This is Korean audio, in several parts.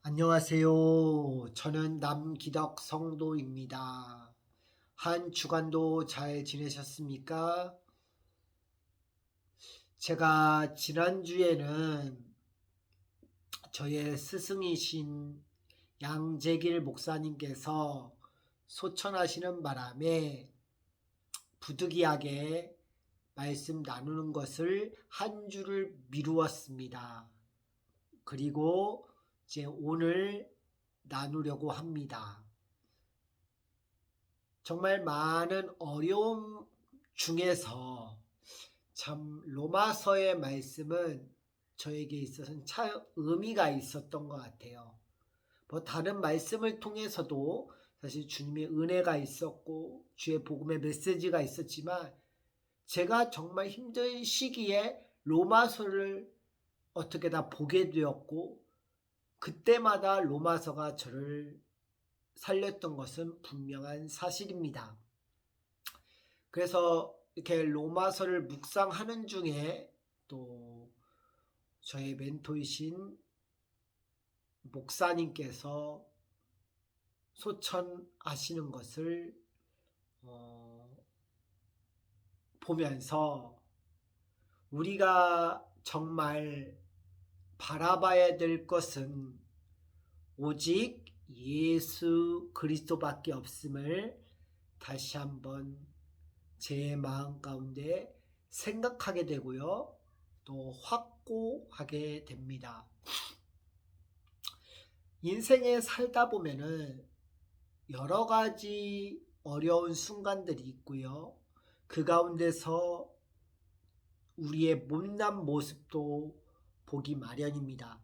안녕하세요. 저는 남기덕 성도입니다. 한 주간도 잘 지내셨습니까? 제가 지난주에는 저의 스승이신 양재길 목사님께서 소천하시는 바람에 부득이하게 말씀 나누는 것을 한 주를 미루었습니다. 그리고 이제 오늘 나누려고 합니다. 정말 많은 어려움 중에서 참 로마서의 말씀은 저에게 있어서는 참 의미가 있었던 것 같아요. 뭐 다른 말씀을 통해서도 사실 주님의 은혜가 있었고 주의 복음의 메시지가 있었지만 제가 정말 힘든 시기에 로마서를 어떻게 다 보게 되었고 그때마다 로마서가 저를 살렸던 것은 분명한 사실입니다. 그래서 이렇게 로마서를 묵상하는 중에 또 저의 멘토이신 목사님께서 소천하시는 것을 보면서 우리가 정말 바라봐야 될 것은 오직 예수 그리스도밖에 없음을 다시 한번 제 마음 가운데 생각하게 되고요. 또 확고하게 됩니다. 인생에 살다 보면은 여러 가지 어려운 순간들이 있고요. 그 가운데서 우리의 못난 모습도 보기 마련입니다.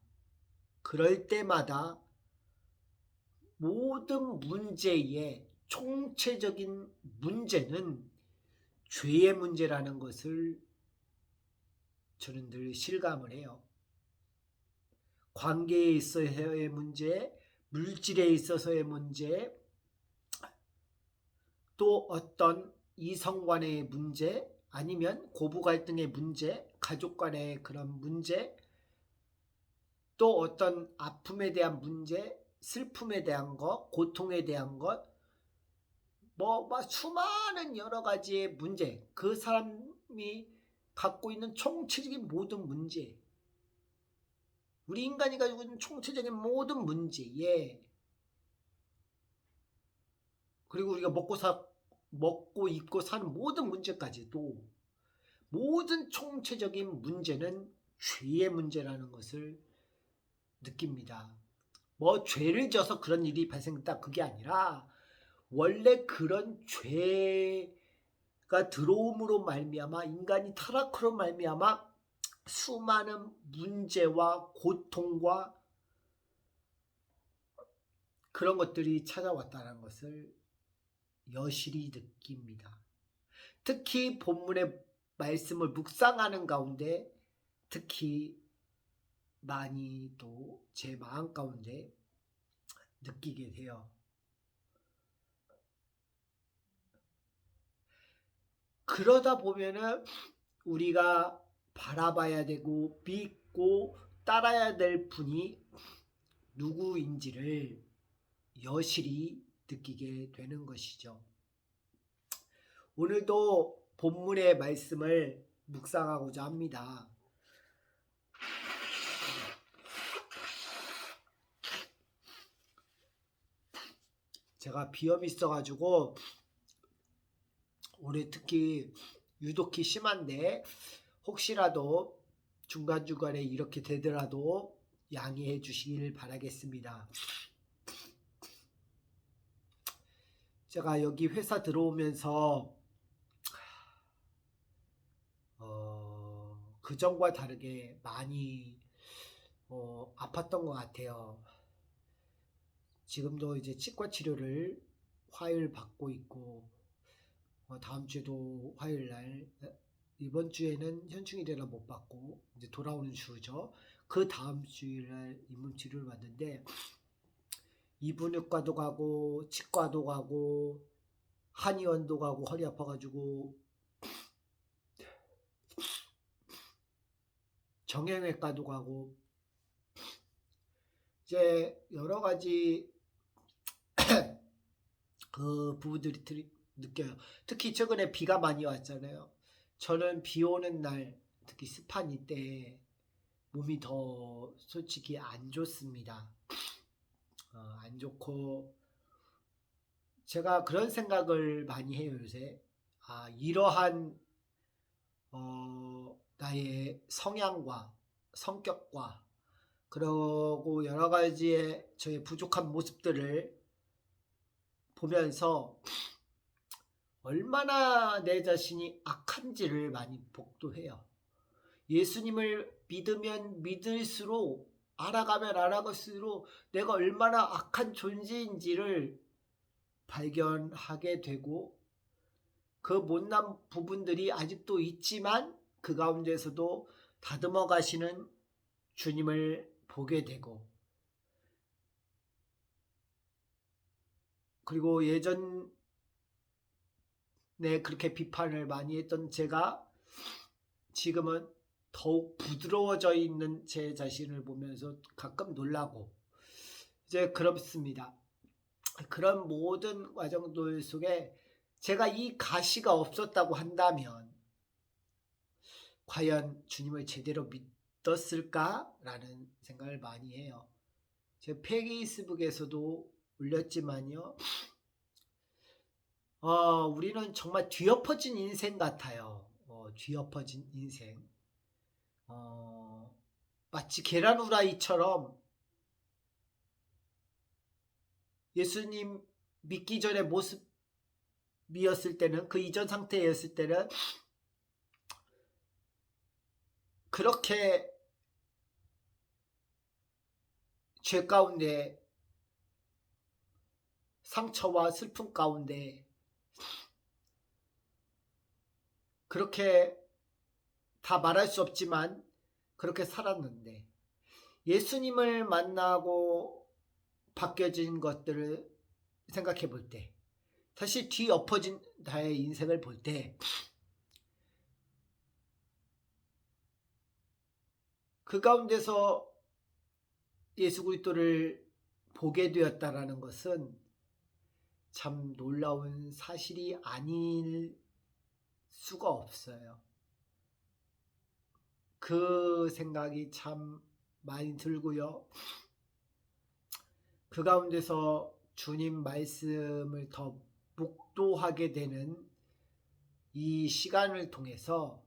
그럴 때마다 모든 문제의 총체적인 문제는 죄의 문제라는 것을 저는 늘 실감을 해요. 관계에 있어서의 문제, 물질에 있어서의 문제, 또 어떤 이성 간의 문제, 아니면 고부 갈등의 문제, 가족 간의 그런 문제, 또 어떤 아픔에 대한 문제, 슬픔에 대한 것, 고통에 대한 것, 수많은 여러 가지의 문제, 그 사람이 갖고 있는 총체적인 모든 문제, 우리 인간이 가지고 있는 총체적인 모든 문제에, 그리고 우리가 먹고 입고 사는 모든 문제까지도 모든 총체적인 문제는 죄의 문제라는 것을 느낍니다. 죄를 져서 그런 일이 발생했다 그게 아니라 원래 그런 죄가 들어옴으로 말미암아 인간이 타락으로 말미암아 수많은 문제와 고통과 그런 것들이 찾아왔다는 것을 여실히 느낍니다. 특히 본문의 말씀을 묵상하는 가운데 특히 많이 또 제 마음 가운데 느끼게 돼요. 그러다 보면은 우리가 바라봐야 되고 믿고 따라야 될 분이 누구인지를 여실히 느끼게 되는 것이죠. 오늘도 본문의 말씀을 묵상하고자 합니다. 제가 비염이 있어가지고 올해 특히 유독히 심한데 혹시라도 중간중간에 이렇게 되더라도 양해해 주시길 바라겠습니다. 제가 여기 회사 들어오면서 그전과 다르게 많이 아팠던 것 같아요. 지금도 이제 치과 치료를 화요일 받고 있고 다음 주에도 화요일 날 이번 주에는 현충일이라 못 받고 이제 돌아오는 주죠. 그 다음 주일날 잇몸 치료를 받는데 이분육과도 가고 치과도 가고 한의원도 가고 허리 아파가지고 정형외과도 가고 이제 여러 가지 그 부분들이 느껴요. 특히 최근에 비가 많이 왔잖아요. 저는 비 오는 날, 특히 습한 이때 몸이 더 솔직히 안 좋습니다. 안 좋고 제가 그런 생각을 많이 해요, 요새. 이러한 나의 성향과 성격과 그러고 여러 가지의 저의 부족한 모습들을 보면서 얼마나 내 자신이 악한지를 많이 복도해요. 예수님을 믿으면 믿을수록 알아가면 알아갈수록 내가 얼마나 악한 존재인지를 발견하게 되고 그 못난 부분들이 아직도 있지만 그 가운데서도 다듬어 가시는 주님을 보게 되고 그리고 예전에 그렇게 비판을 많이 했던 제가 지금은 더욱 부드러워져 있는 제 자신을 보면서 가끔 놀라고 이제 그렇습니다. 그런 모든 과정들 속에 제가 이 가시가 없었다고 한다면 과연 주님을 제대로 믿었을까라는 생각을 많이 해요. 제 페이스북에서도 올렸지만요. 우리는 정말 뒤엎어진 인생 같아요. 뒤엎어진 인생. 마치 계란 후라이처럼 예수님 믿기 전의 모습이었을 때는 그 이전 상태였을 때는 그렇게 죄 가운데 상처와 슬픔 가운데 그렇게 다 말할 수 없지만 그렇게 살았는데 예수님을 만나고 바뀌어진 것들을 생각해 볼 때 다시 뒤엎어진 나의 인생을 볼 때 그 가운데서 예수 그리스도를 보게 되었다라는 것은 참 놀라운 사실이 아닐 수가 없어요. 그 생각이 참 많이 들고요. 그 가운데서 주님 말씀을 더 묵도하게 되는 이 시간을 통해서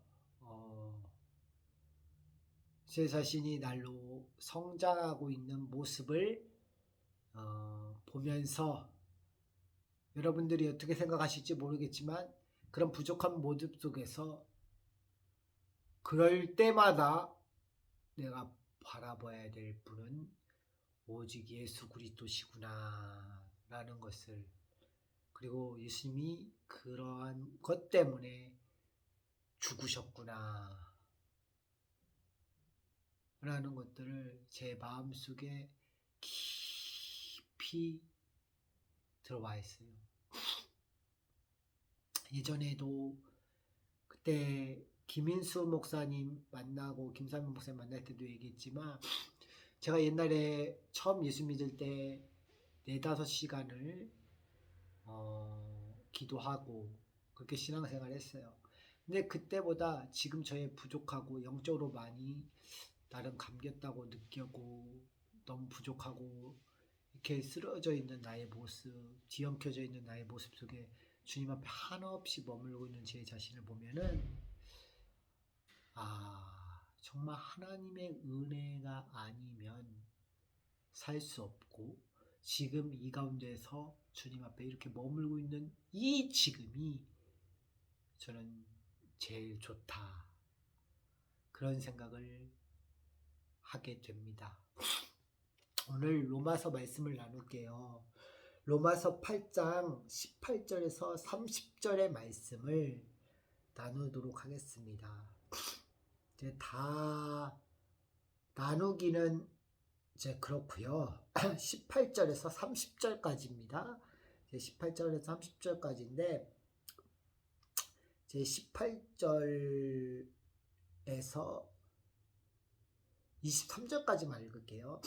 제 자신이 날로 성장하고 있는 모습을 보면서 여러분들이 어떻게 생각하실지 모르겠지만 그런 부족한 모습 속에서 그럴 때마다 내가 바라봐야 될 분은 오직 예수 그리스도시구나 라는 것을 그리고 예수님이 그러한 것 때문에 죽으셨구나 라는 것들을 제 마음속에 깊이 들어와 있어요. 예전에도 그때 김인수 목사님 만나고 김삼일 목사님 만날 때도 얘기했지만 제가 옛날에 처음 예수 믿을 때 4-5시간을 기도하고 그렇게 신앙생활을 했어요. 근데 그때보다 지금 저의 부족하고 영적으로 많이 나름 감겼다고 느끼고 너무 부족하고 이렇게 쓰러져 있는 나의 모습, 뒤엉켜져 있는 나의 모습 속에 주님 앞에 한없이 머물고 있는 제 자신을 보면은 정말 하나님의 은혜가 아니면 살 수 없고 지금 이 가운데서 주님 앞에 이렇게 머물고 있는 이 지금이 저는 제일 좋다. 그런 생각을 하게 됩니다. 오늘 로마서 말씀을 나눌게요. 로마서 8장 18절에서 30절의 말씀을 나누도록 하겠습니다. 이제 다 나누기는 이제 그렇고요. 18절에서 30절까지입니다. 18절에서 30절까지인데 제 18절에서 23절까지만 읽을게요.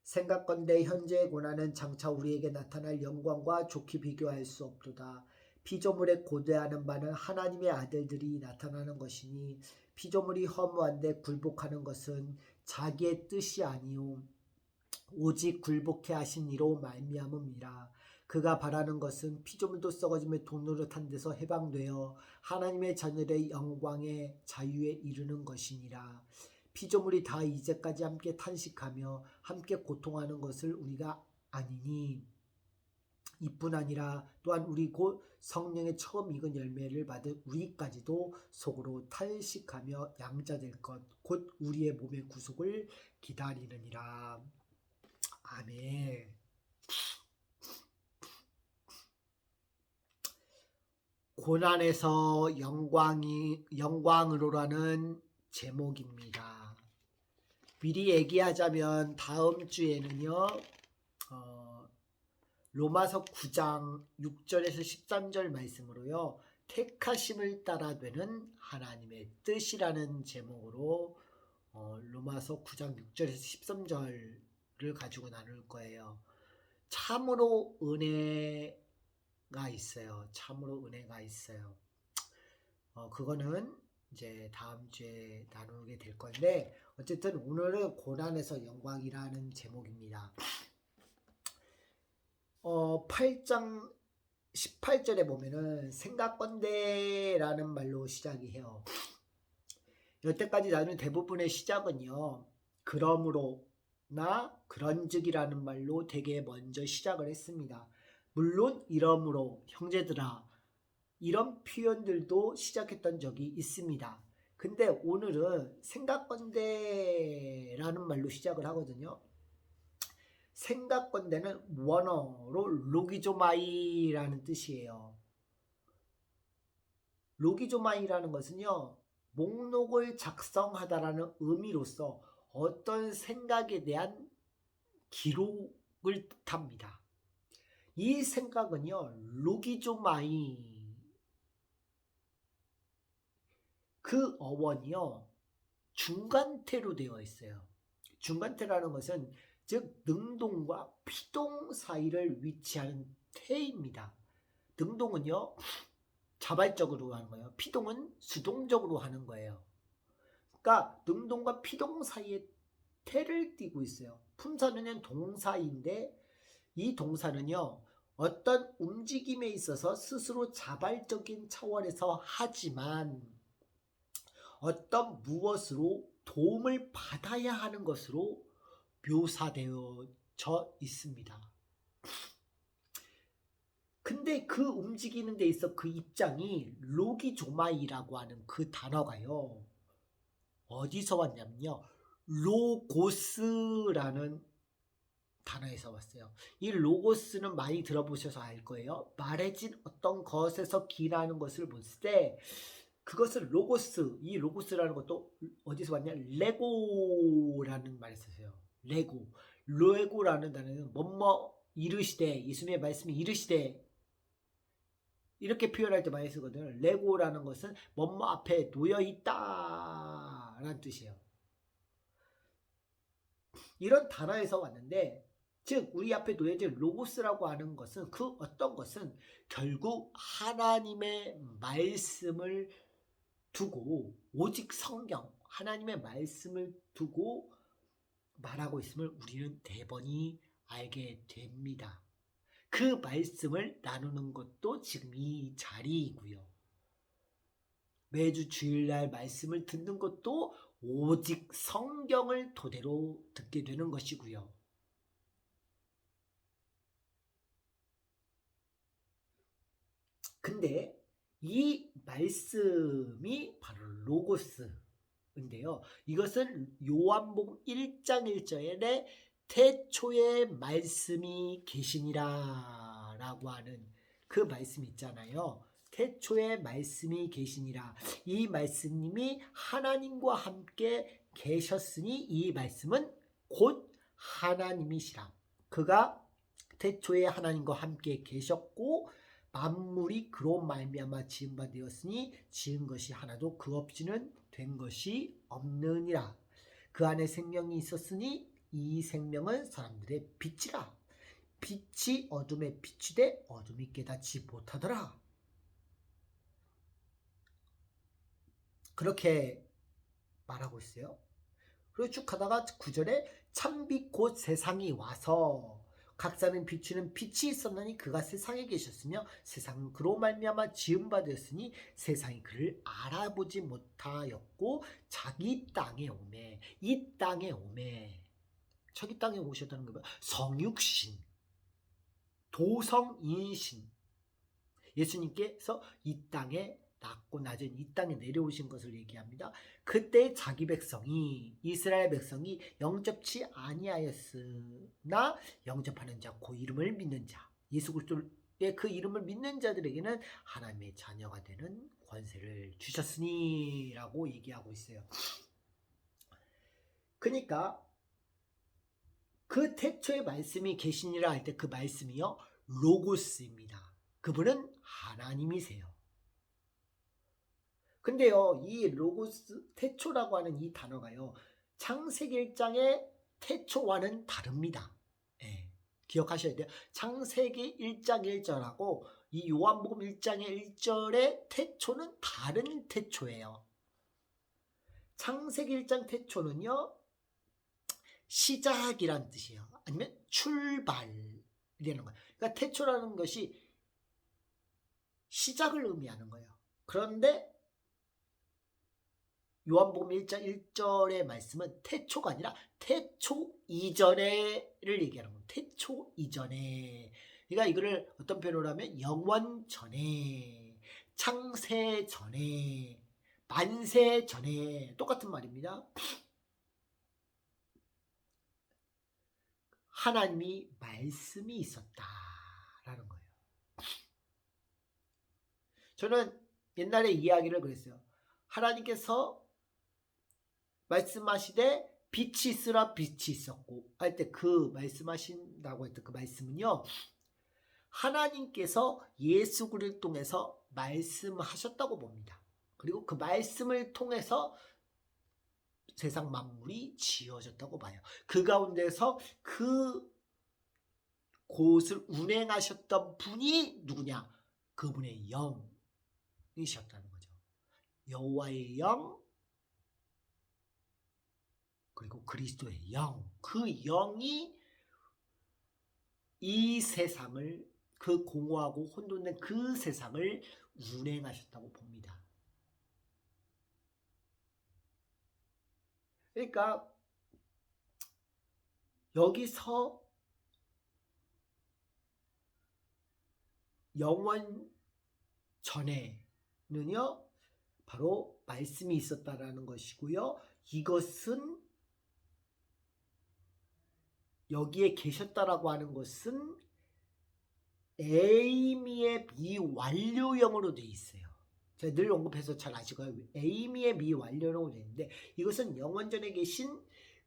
생각건대 현재의 고난은 장차 우리에게 나타날 영광과 좋게 비교할 수 없도다. 피조물에 고대하는 바는 하나님의 아들들이 나타나는 것이니 피조물이 허무한데 굴복하는 것은 자기의 뜻이 아니요 오직 굴복해 하신 이로 말미암음이라. 그가 바라는 것은 피조물도 썩어짐에 동노릇한 데서 해방되어 하나님의 자녀의 영광의 자유에 이르는 것이니라. 피조물이 다 이제까지 함께 탄식하며 함께 고통하는 것을 우리가 아니니 이뿐 아니라 또한 우리 곧 성령의 처음 익은 열매를 받은 우리까지도 속으로 탄식하며 양자될 것 곧 우리의 몸의 구속을 기다리느니라. 아멘. 고난에서 영광으로라는 제목입니다. 미리 얘기하자면 다음 주에는요, 로마서 9장 6절에서 13절 말씀으로요, 택하심을 따라 되는 하나님의 뜻이라는 제목으로 로마서 9장 6절에서 13절을 가지고 나눌 거예요. 참으로 은혜가 있어요. 참으로 은혜가 있어요. 그거는 이제 다음 주에 나누게 될 건데, 어쨌든 오늘은 고난에서 영광이라는 제목입니다. 8장 18절에 보면은 생각건대라는 말로 시작이 해요. 여태까지 나눈 대부분의 시작은요, 그러므로나 그런즉이라는 말로 되게 먼저 시작을 했습니다. 물론 이러므로 형제들아 이런 표현들도 시작했던 적이 있습니다. 근데 오늘은 생각건대라는 말로 시작을 하거든요. 생각건대는 원어로 로기조마이라는 뜻이에요. 로기조마이라는 것은요, 목록을 작성하다라는 의미로서 어떤 생각에 대한 기록을 뜻합니다. 이 생각은요, 로기조마이 그 어원이요, 중간태로 되어 있어요. 중간태라는 것은 즉 능동과 피동 사이를 위치하는 태입니다. 능동은요, 자발적으로 하는 거예요. 피동은 수동적으로 하는 거예요. 그러니까 능동과 피동 사이에 태를 띠고 있어요. 품사는 동사인데 이 동사는요, 어떤 움직임에 있어서 스스로 자발적인 차원에서 하지만 어떤 무엇으로 도움을 받아야 하는 것으로 묘사되어져 있습니다. 근데 그 움직이는 데 있어 그 입장이 로기조마이라고 하는 그 단어가요, 어디서 왔냐면요, 로고스라는 단어에서 왔어요. 이 로고스는 많이 들어보셔서 알 거예요. 말해진 어떤 것에서 기라는 것을 볼 때 그것을 로고스, 이 로고스라는 것도 어디서 왔냐, 레고라는 말을 쓰세요. 레고라는 단어는 뭐뭐 이르시되, 예수님의 말씀이 이르시되 이렇게 표현할 때 많이 쓰거든요. 레고라는 것은 뭐뭐 앞에 놓여 있다 라는 뜻이에요. 이런 단어에서 왔는데, 즉 우리 앞에 놓여진 로고스라고 하는 것은 그 어떤 것은 결국 하나님의 말씀을 두고, 오직 성경 하나님의 말씀을 두고 말하고 있음을 우리는 대번히 알게 됩니다. 그 말씀을 나누는 것도 지금 이 자리이고요. 매주 주일날 말씀을 듣는 것도 오직 성경을 토대로 듣게 되는 것이고요. 근데 이 말씀이 바로 로고스인데요. 이것은 요한복음 1장 1절에 태초에 말씀이 계시니라 라고 하는 그 말씀 있잖아요. 태초에 말씀이 계시니라. 이 말씀님이 하나님과 함께 계셨으니 이 말씀은 곧 하나님이시라. 그가 태초에 하나님과 함께 계셨고 만물이 그로 말미암아 지은 바 되었으니 지은 것이 하나도 그 없이는 된 것이 없느니라. 그 안에 생명이 있었으니 이 생명은 사람들의 빛이라. 빛이 어둠에 비추되 어둠이 깨닫지 못하더라. 그렇게 말하고 있어요. 그리고 쭉 가다가 9절에 참빛 곧 세상이 와서 각 사람이 비추는 빛이 있었나니 그가 세상에 계셨으며 세상은 그로 말미암아 지은 바 되었으니 세상이 그를 알아보지 못하였고 자기 땅에 오매. 이 땅에 오매. 자기 땅에 오셨다는 게 뭐야? 성육신, 도성인신. 예수님께서 이 땅에 낮고 낮은 이 땅에 내려오신 것을 얘기합니다. 그때 자기 백성이, 이스라엘 백성이 영접치 아니하였으나 영접하는 자, 그 이름을 믿는 자, 예수 그리스도의 그 이름을 믿는 자들에게는 하나님의 자녀가 되는 권세를 주셨으니 라고 얘기하고 있어요. 그러니까 그 태초의 말씀이 계시니라 할 때 그 말씀이요, 로고스입니다. 그분은 하나님이세요. 근데요, 이 로고스, 태초라고 하는 이 단어가요, 창세기 1장의 태초와는 다릅니다. 예, 기억하셔야 돼요. 창세기 1장 1절하고 이 요한복음 1장의 1절의 태초는 다른 태초예요. 창세기 1장 태초는요, 시작이란 뜻이에요. 아니면 출발이라는 거예요. 그러니까 태초라는 것이 시작을 의미하는 거예요. 그런데 요한복음 1장 1절의 말씀은 태초가 아니라 태초 이전에를 얘기하는 거예요. 태초 이전에. 그러니까 이거를 어떤 표현으로 하면 영원 전에, 창세 전에, 만세 전에 똑같은 말입니다. 하나님이 말씀이 있었다라는 거예요. 저는 옛날에 이야기를 그랬어요. 하나님께서 말씀하시되 빛이 있으라 빛이 있었고 할 때 그 말씀하신다고 했던 그 말씀은요, 하나님께서 예수 그리스도를 통해서 말씀하셨다고 봅니다. 그리고 그 말씀을 통해서 세상 만물이 지어졌다고 봐요. 그 가운데서 그 곳을 운행하셨던 분이 누구냐? 그분의 영이셨다는 거죠. 여호와의 영, 그리고 그리스도의 영, 그 영이 이 세상을, 그 공허하고 혼돈된 그 세상을 운행하셨다고 봅니다. 그러니까 여기서 영원 전에는요, 바로 말씀이 있었다라는 것이고요. 이것은 여기에 계셨다라고 하는 것은 에이미의 미완료형으로 되어 있어요. 제가 늘 언급해서 잘 아시고요. 에이미의 미완료형으로 되어 있는데 이것은 영원전에 계신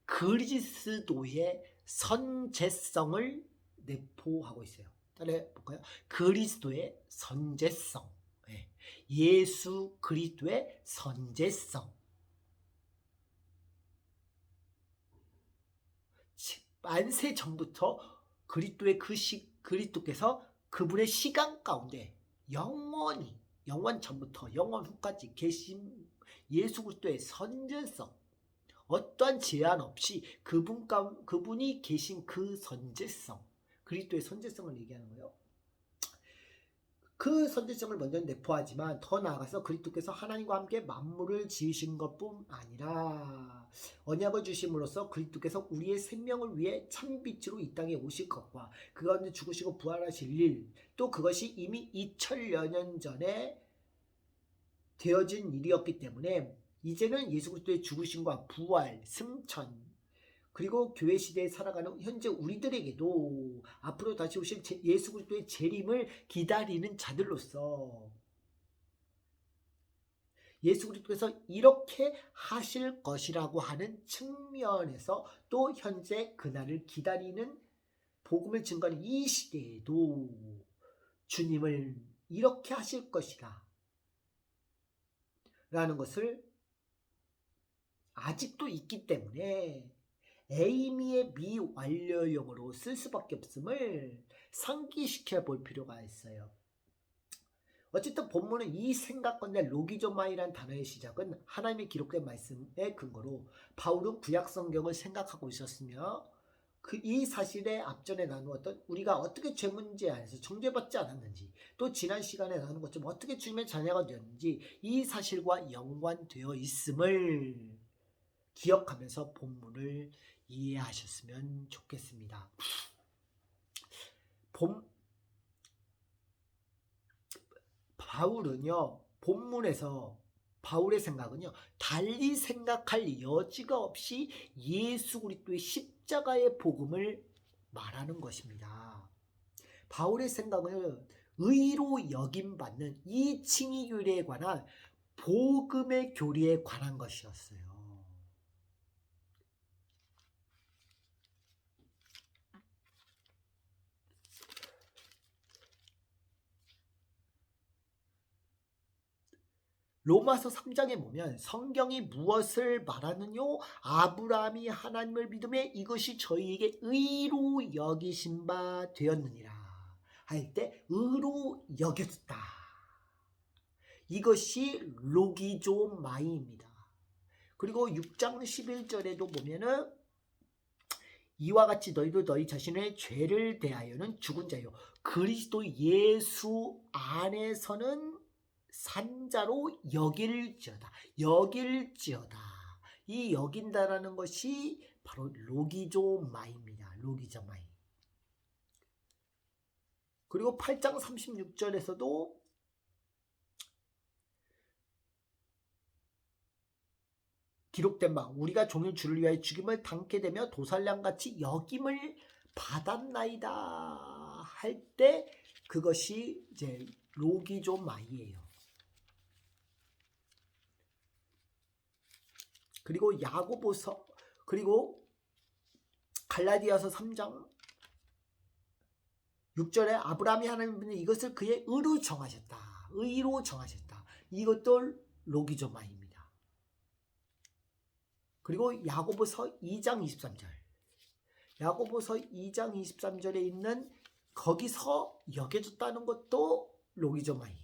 그리스도의 선제성을 내포하고 있어요. 따라해 볼까요? 그리스도의 선제성. 예수 그리스도의 선제성. 만세 전부터 그리스도의 그리스도께서 그분의 시간 가운데 영원히, 영원 전부터 영원 후까지 계신 예수 그리스도의 선제성, 어떠한 제한 없이 그분이 계신 그 선제성, 그리스도의 선제성을 얘기하는 거예요. 그 선제성을 먼저 내포하지만 더 나아가서 그리스도께서 하나님과 함께 만물을 지으신 것뿐 아니라 언약을 주심으로써 그리스도께서 우리의 생명을 위해 참빛으로 이 땅에 오실 것과 그 가운데 죽으시고 부활하실 일, 또 그것이 이미 2000여 년 전에 되어진 일이었기 때문에 이제는 예수 그리스도의 죽으심과 부활, 승천, 그리고 교회 시대에 살아가는 현재 우리들에게도 앞으로 다시 오실 예수 그리스도의 재림을 기다리는 자들로서 예수 그리스도께서 이렇게 하실 것이라고 하는 측면에서 또 현재 그날을 기다리는 복음을 증거하는 이 시대에도 주님을 이렇게 하실 것이다 라는 것을 아직도 있기 때문에 에이미의 미완료형으로 쓸 수밖에 없음을 상기시켜 볼 필요가 있어요. 어쨌든 본문은 이 생각건데 로기조마이란 단어의 시작은 하나님의 기록된 말씀의 근거로 바울은 구약 성경을 생각하고 있었으며 이 사실에 앞전에 나누었던 우리가 어떻게 죄 문제 안에서 정죄받지 않았는지, 또 지난 시간에 나눈 것처럼 어떻게 주님의 자녀가 되었는지 이 사실과 연관되어 있음을 기억하면서 본문을 이해하셨으면 좋겠습니다. 바울은요, 본문에서 바울의 생각은요, 달리 생각할 여지가 없이 예수 그리스도의 십자가의 복음을 말하는 것입니다. 바울의 생각은 의로 여김받는 이 칭의교리에 관한 복음의 교리에 관한 것이었어요. 로마서 3장에 보면 성경이 무엇을 말하느뇨? 아브라함이 하나님을 믿음에 이것이 저희에게 의로 여기신 바 되었느니라 할 때 의로 여겼다. 이것이 로기조마이입니다. 그리고 6장 11절에도 보면은 이와 같이 너희도 너희 자신의 죄를 대하여는 죽은 자요 그리스도 예수 안에서는 산자로 여길지어다. 이 여긴다라는 것이 바로 로기조마이입니다. 로기조마이. 그리고 8장 36절에서도 기록된 바 우리가 종일 주를 위하여 죽임을 당케 되며 도살량같이 여김을 받았나이다 할 때 그것이 이제 로기조마이예요. 그리고 야고보서 그리고 갈라디아서 3장 6절에 아브라함이 하나님은 이것을 그의 의로 정하셨다. 의로 정하셨다. 이것도 로기조마입니다. 그리고 야고보서 2장 23절. 야고보서 2장 23절에 있는 거기서 여겨졌다는 것도 로기조마이에요.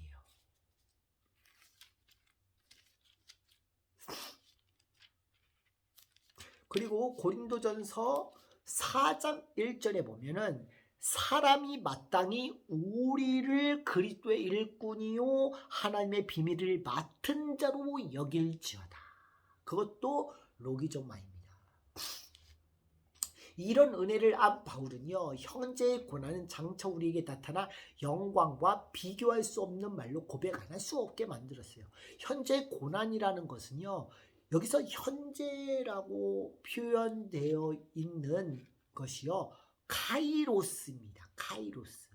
그리고 고린도전서 4장 1절에 보면은 사람이 마땅히 우리를 그리스도의 일꾼이요 하나님의 비밀을 맡은 자로 여길지어다. 그것도 로기조마입니다. 이런 은혜를 안 바울은요, 현재의 고난은 장차 우리에게 나타나 영광과 비교할 수 없는 말로 고백 안 할 수 없게 만들었어요. 현재 고난이라는 것은요, 여기서 현재라고 표현되어 있는 것이요, 카이로스입니다. 카이로스.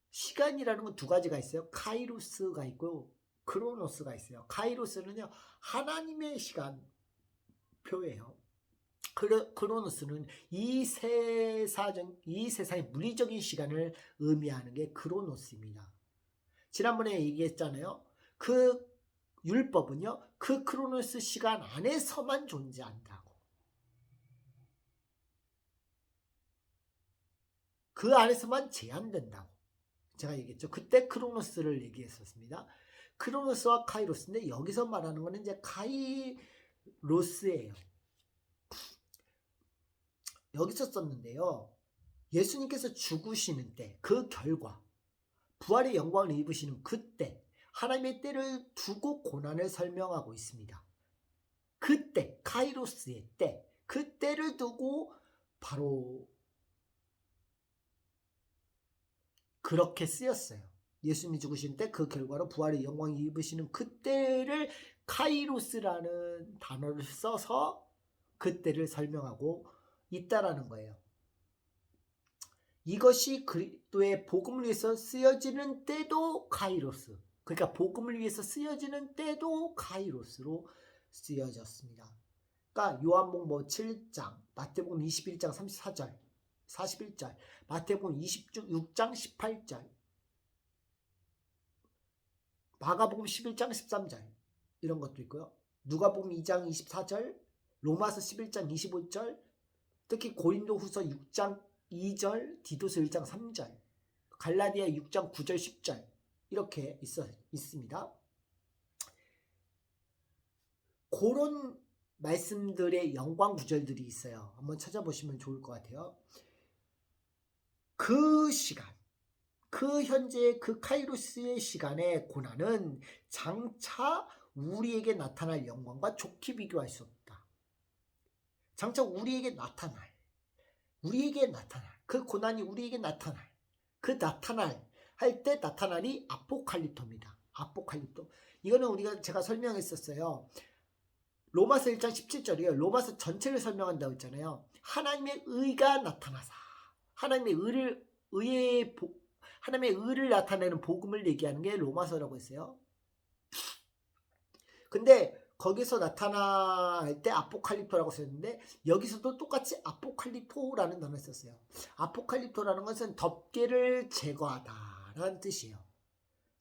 시간이라는 건 두 가지가 있어요. 카이로스가 있고 크로노스가 있어요. 카이로스는요, 하나님의 시간표예요. 크로노스는 이 세상의 물리적인 시간을 의미하는 게 크로노스입니다. 지난번에 얘기했잖아요. 그 율법은요, 그 크로노스 시간 안에서만 존재한다고. 그 안에서만 제한된다고. 제가 얘기했죠. 그때 크로노스를 얘기했었습니다. 크로노스와 카이로스인데 여기서 말하는 거는 이제 카이로스예요. 여기서 썼는데요. 예수님께서 죽으시는 때, 그 결과, 부활의 영광을 입으시는 그때, 하나님의 때를 두고 고난을 설명하고 있습니다. 그때, 카이로스의 때, 그 때를 두고 바로 그렇게 쓰였어요. 예수님이 죽으신 때 그 결과로 부활의 영광을 입으시는 그때를 카이로스라는 단어를 써서 그때를 설명하고 있다라는 거예요. 이것이 그리스도의 복음을 위해서 쓰여지는 때도 카이로스. 그러니까 복음을 위해서 쓰여지는 때도 카이로스로 쓰여졌습니다. 그러니까 요한복음 7장, 마태복음 21장 34절, 41절, 마태복음 26장 18절, 마가복음 11장 13절 이런 것도 있고요. 누가복음 2장 24절, 로마서 11장 25절, 특히 고린도후서 6장 2절, 디도서 1장 3절, 갈라디아 6장 9절 10절 이렇게 있습니다. 그런 말씀들의 영광 구절들이 있어요. 한번 찾아보시면 좋을 것 같아요. 그 시간, 그 현재 그 카이로스의 시간의 고난은 장차 우리에게 나타날 영광과 좋게 비교할 수 없다. 장차 우리에게 나타날 그 고난이 우리에게 나타날 할 때 나타날이 아포칼립토입니다. 아포칼립토. 이거는 제가 설명했었어요. 로마서 1장 17절이에요. 로마서 전체를 설명한다고 했잖아요. 하나님의 의가 나타나사 하나님의 의를 나타내는 복음을 얘기하는 게 로마서라고 했어요. 근데 거기서 나타날 때 아포칼립토라고 썼는데 여기서도 똑같이 아포칼립토라는 단어를 썼어요. 아포칼립토라는 것은 덮개를 제거하다라는 뜻이에요.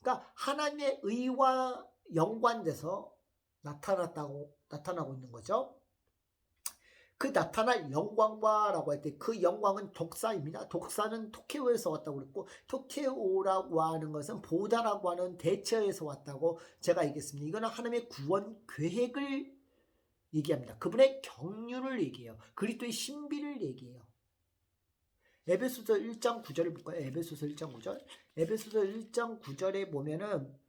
그러니까 하나님의 의와 연관돼서 나타나고 있는 거죠. 그 나타날 영광과라고 할 때 그 영광은 독사입니다. 독사는 토케오에서 왔다고 그랬고, 토케오라고 하는 것은 보다라고 하는 대체어에서 왔다고 제가 얘기했습니다. 이거는 하나님의 구원 계획을 얘기합니다. 그분의 경륜을 얘기해요. 그리스도의 신비를 얘기해요. 에베소서 1장 9절을 볼까요? 에베소서 1장 9절. 에베소서 1장 9절에 보면은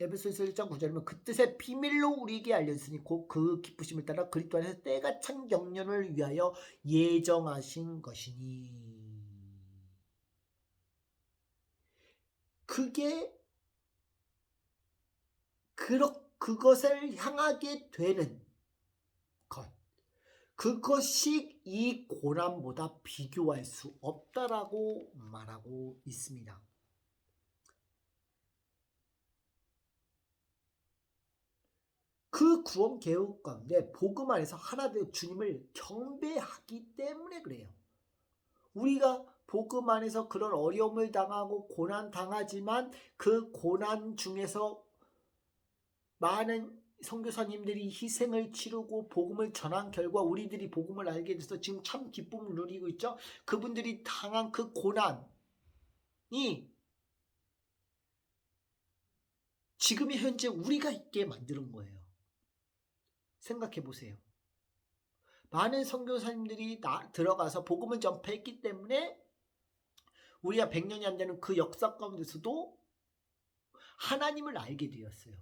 에베소서 1장 9절이면 그 뜻의 비밀로 우리에게 알렸으니 곧 그 기쁘심을 따라 그리스도 안에서 때가 찬 경륜을 위하여 예정하신 것이니. 그것을 향하게 되는 것, 그것이 이 고난보다 비교할 수 없다라고 말하고 있습니다. 그 구원 계획 가운데 복음 안에서 하나 되어 주님을 경배하기 때문에 그래요. 우리가 복음 안에서 그런 어려움을 당하고 고난 당하지만 그 고난 중에서 많은 선교사님들이 희생을 치르고 복음을 전한 결과 우리들이 복음을 알게 돼서 지금 참 기쁨을 누리고 있죠. 그분들이 당한 그 고난이 지금의 현재 우리가 있게 만드는 거예요. 생각해 보세요. 많은 선교사님들이 들어가서 복음을 전파했기 때문에 우리가 100년이 안 되는 그 역사 가운데서도 하나님을 알게 되었어요.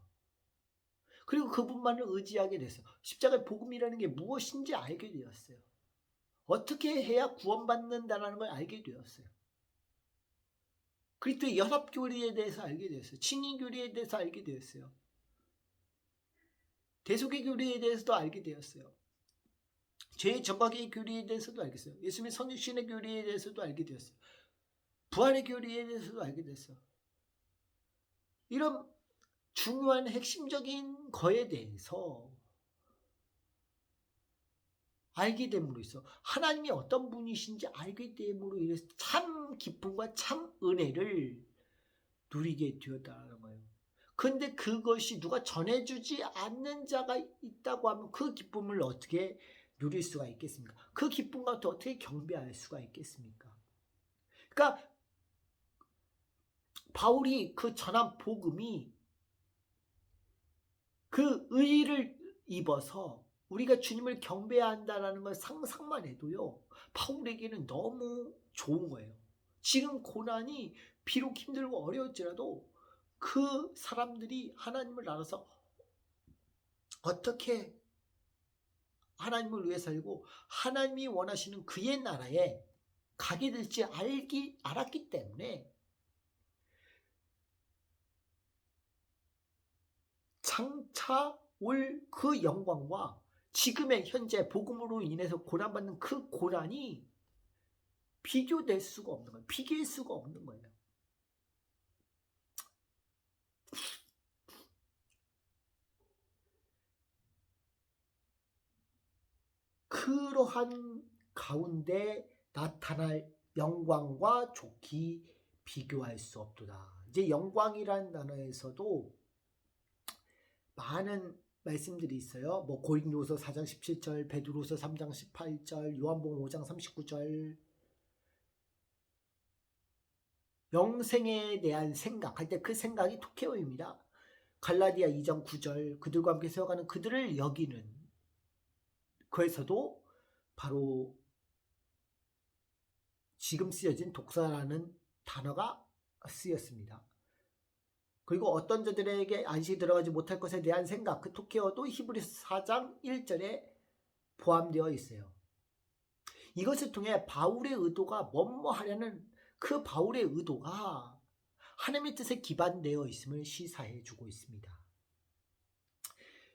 그리고 그분만을 의지하게 됐어요. 십자가의 복음이라는 게 무엇인지 알게 되었어요. 어떻게 해야 구원받는다는 걸 알게 되었어요. 그리스도의 연합교리에 대해서 알게 되었어요. 친인교리에 대해서 알게 되었어요. 대속의 교리에 대해서도 알게 되었어요. 죄의 정각의 교리에 대해서도 알겠어요. 예수님의 성육신의 교리에 대해서도 알게 되었어요. 부활의 교리에 대해서도 알게 됐어요. 이런 중요한 핵심적인 거에 대해서 알게 됨으로 있어 하나님이 어떤 분이신지 알게 됨으로 인해서 참 기쁨과 참 은혜를 누리게 되었다는 거예요. 근데 그것이 누가 전해주지 않는 자가 있다고 하면 그 기쁨을 어떻게 누릴 수가 있겠습니까? 그 기쁨과 또 어떻게 경배할 수가 있겠습니까? 그러니까 바울이 그 전한 복음이 그 의의를 입어서 우리가 주님을 경배해야 한다는 걸 상상만 해도요, 바울에게는 너무 좋은 거예요. 지금 고난이 비록 힘들고 어려울지라도 그 사람들이 하나님을 알아서 어떻게 하나님을 위해 살고 하나님이 원하시는 그의 나라에 가게 될지 알았기 때문에 장차 올 그 영광과 지금의 현재 복음으로 인해서 고난받는 그 고난이 비교될 수가 없는 거예요. 비교할 수가 없는 거예요. 그러한 가운데 나타날 영광과 좋기 비교할 수 없도다. 이제 영광이라는 단어에서도 많은 말씀들이 있어요. 뭐 고린도후서 4장 17절, 베드로후서 3장 18절, 요한복음 5장 39절. 영생에 대한 생각할 때 그 생각이 토케오입니다. 갈라디아 2장 9절, 그들과 함께 세워가는 그들을 여기는, 그에서도 바로 지금 쓰여진 독사라는 단어가 쓰였습니다. 그리고 어떤 자들에게 안식이 들어가지 못할 것에 대한 생각, 그 토케오도 히브리서 4장 1절에 포함되어 있어요. 이것을 통해 바울의 의도가 뭐뭐하려는 그 바울의 의도가 하나님의 뜻에 기반되어 있음을 시사해 주고 있습니다.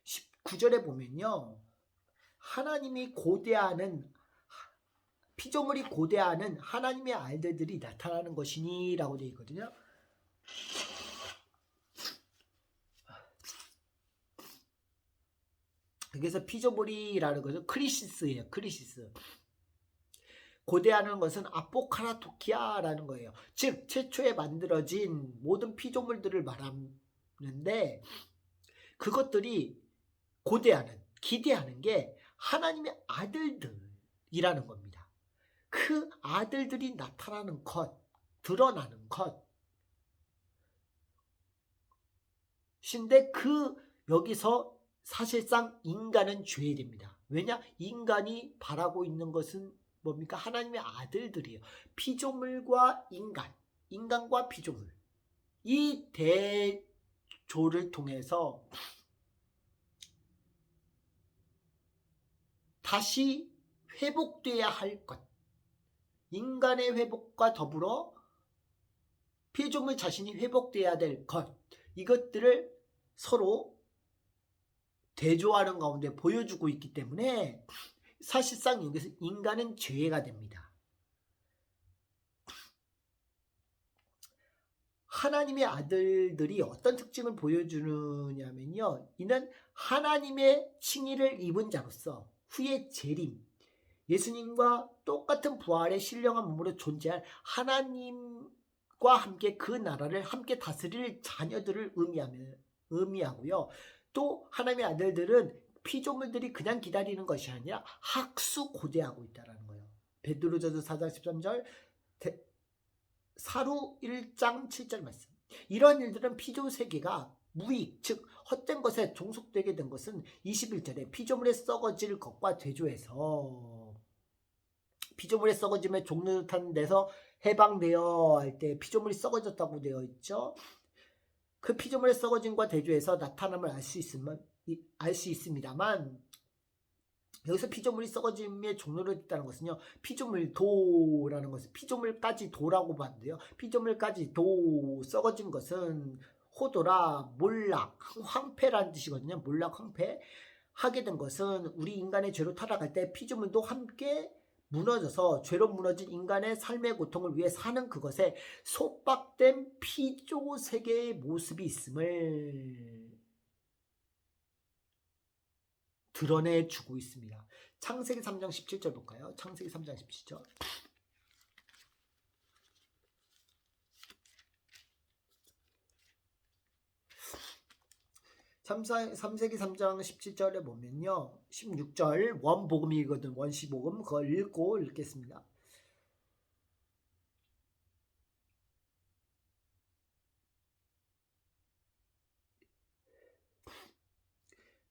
19절에 보면요, 하나님이 고대하는, 피조물이 고대하는 하나님의 알들들이 나타나는 것이니 라고 되어 있거든요. 그래서 피조물이라는 것은 크리시스예요. 크리시스. 고대하는 것은 아포카라토키아라는 거예요. 즉 최초에 만들어진 모든 피조물들을 말하는데, 그것들이 고대하는, 기대하는 게 하나님의 아들들이라는 겁니다. 그 아들들이 나타나는 것, 드러나는 것인데, 여기서 사실상 인간은 죄됩니다. 왜냐? 인간이 바라고 있는 것은 뭡니까? 하나님의 아들들이에요. 피조물과 인간, 인간과 피조물, 이 대조를 통해서 다시 회복돼야 할 것, 인간의 회복과 더불어 피조물 자신이 회복돼야 될 것, 이것들을 서로 대조하는 가운데 보여주고 있기 때문에 사실상 여기서 인간은 죄가 됩니다. 하나님의 아들들이 어떤 특징을 보여주느냐면요, 이는 하나님의 칭의를 입은 자로서 후에 재림, 예수님과 똑같은 부활의 신령한 몸으로 존재할 하나님과 함께 그 나라를 함께 다스릴 자녀들을 의미하고요. 또 하나님의 아들들은 피조물들이 그냥 기다리는 것이 아니라 학수 고대하고 있다는 거예요. 베드로전서 4장 13절, 사루 1장 7절 말씀. 이러한 일들은 피조 세계가 무익, 즉 헛된 것에 종속되게 된 것은 21절에 피조물의 썩어질 것과 대조해서, 피조물의 썩어짐에 종료탄 데서 해방되어 할 때 피조물이 썩어졌다고 되어 있죠. 그 피조물의 썩어짐과 대조해서 나타남을 알 수 있습니다만, 여기서 피조물이 썩어짐의 종료를 했다는 것은요, 피조물도라는 것은 피조물까지 도라고 봤는데요, 피조물까지 도, 썩어진 것은 호도라, 몰락, 황폐라는 뜻이거든요. 몰락, 황폐. 하게 된 것은 우리 인간의 죄로 타락할 때 피조물도 함께 무너져서 죄로 무너진 인간의 삶의 고통을 위해 사는 그것에 속박된 피조 세계의 모습이 있음을 드러내주고 있습니다. 창세기 3장 17절 볼까요? 창세기 3장 17절. 창세기 3장 17절에 보면요, 16절 원복음이거든, 원시복음. 그걸 읽겠습니다.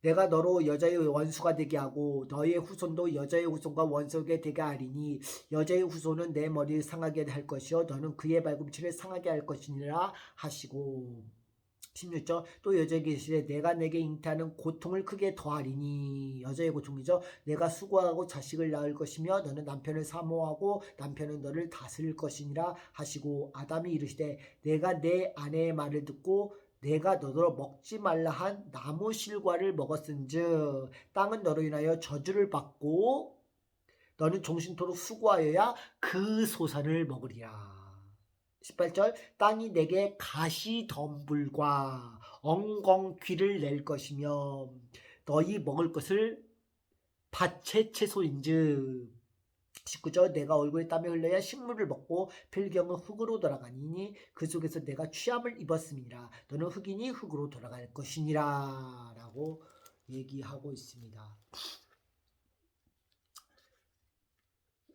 내가 너로 여자의 원수가 되게 하고 너의 후손도 여자의 후손과 원수가 되게 하리니 여자의 후손은 내 머리를 상하게 할 것이요 너는 그의 발꿈치를 상하게 할 것이니라 하시고, 16절, 또 여자에게 이르시되 내가 내게 잉태하는 고통을 크게 더하리니, 여자의 고통이죠. 내가 수고하고 자식을 낳을 것이며 너는 남편을 사모하고 남편은 너를 다스릴 것이니라 하시고, 아담이 이르시되 내가 내 아내의 말을 듣고 내가 너로 먹지 말라 한 나무 실과를 먹었은즉 땅은 너로 인하여 저주를 받고 너는 종신토록 수고하여야 그 소산을 먹으리라. 18절, 땅이 내게 가시덤불과 엉겅퀴를 낼 것이며 너희 먹을 것을 밭의 채소인즉. 19절, 내가 얼굴에 땀이 흘러야 식물을 먹고 필경은 흙으로 돌아가니 그 속에서 내가 취함을 입었음이라. 너는 흙이니 흙으로 돌아갈 것이니라 라고 얘기하고 있습니다.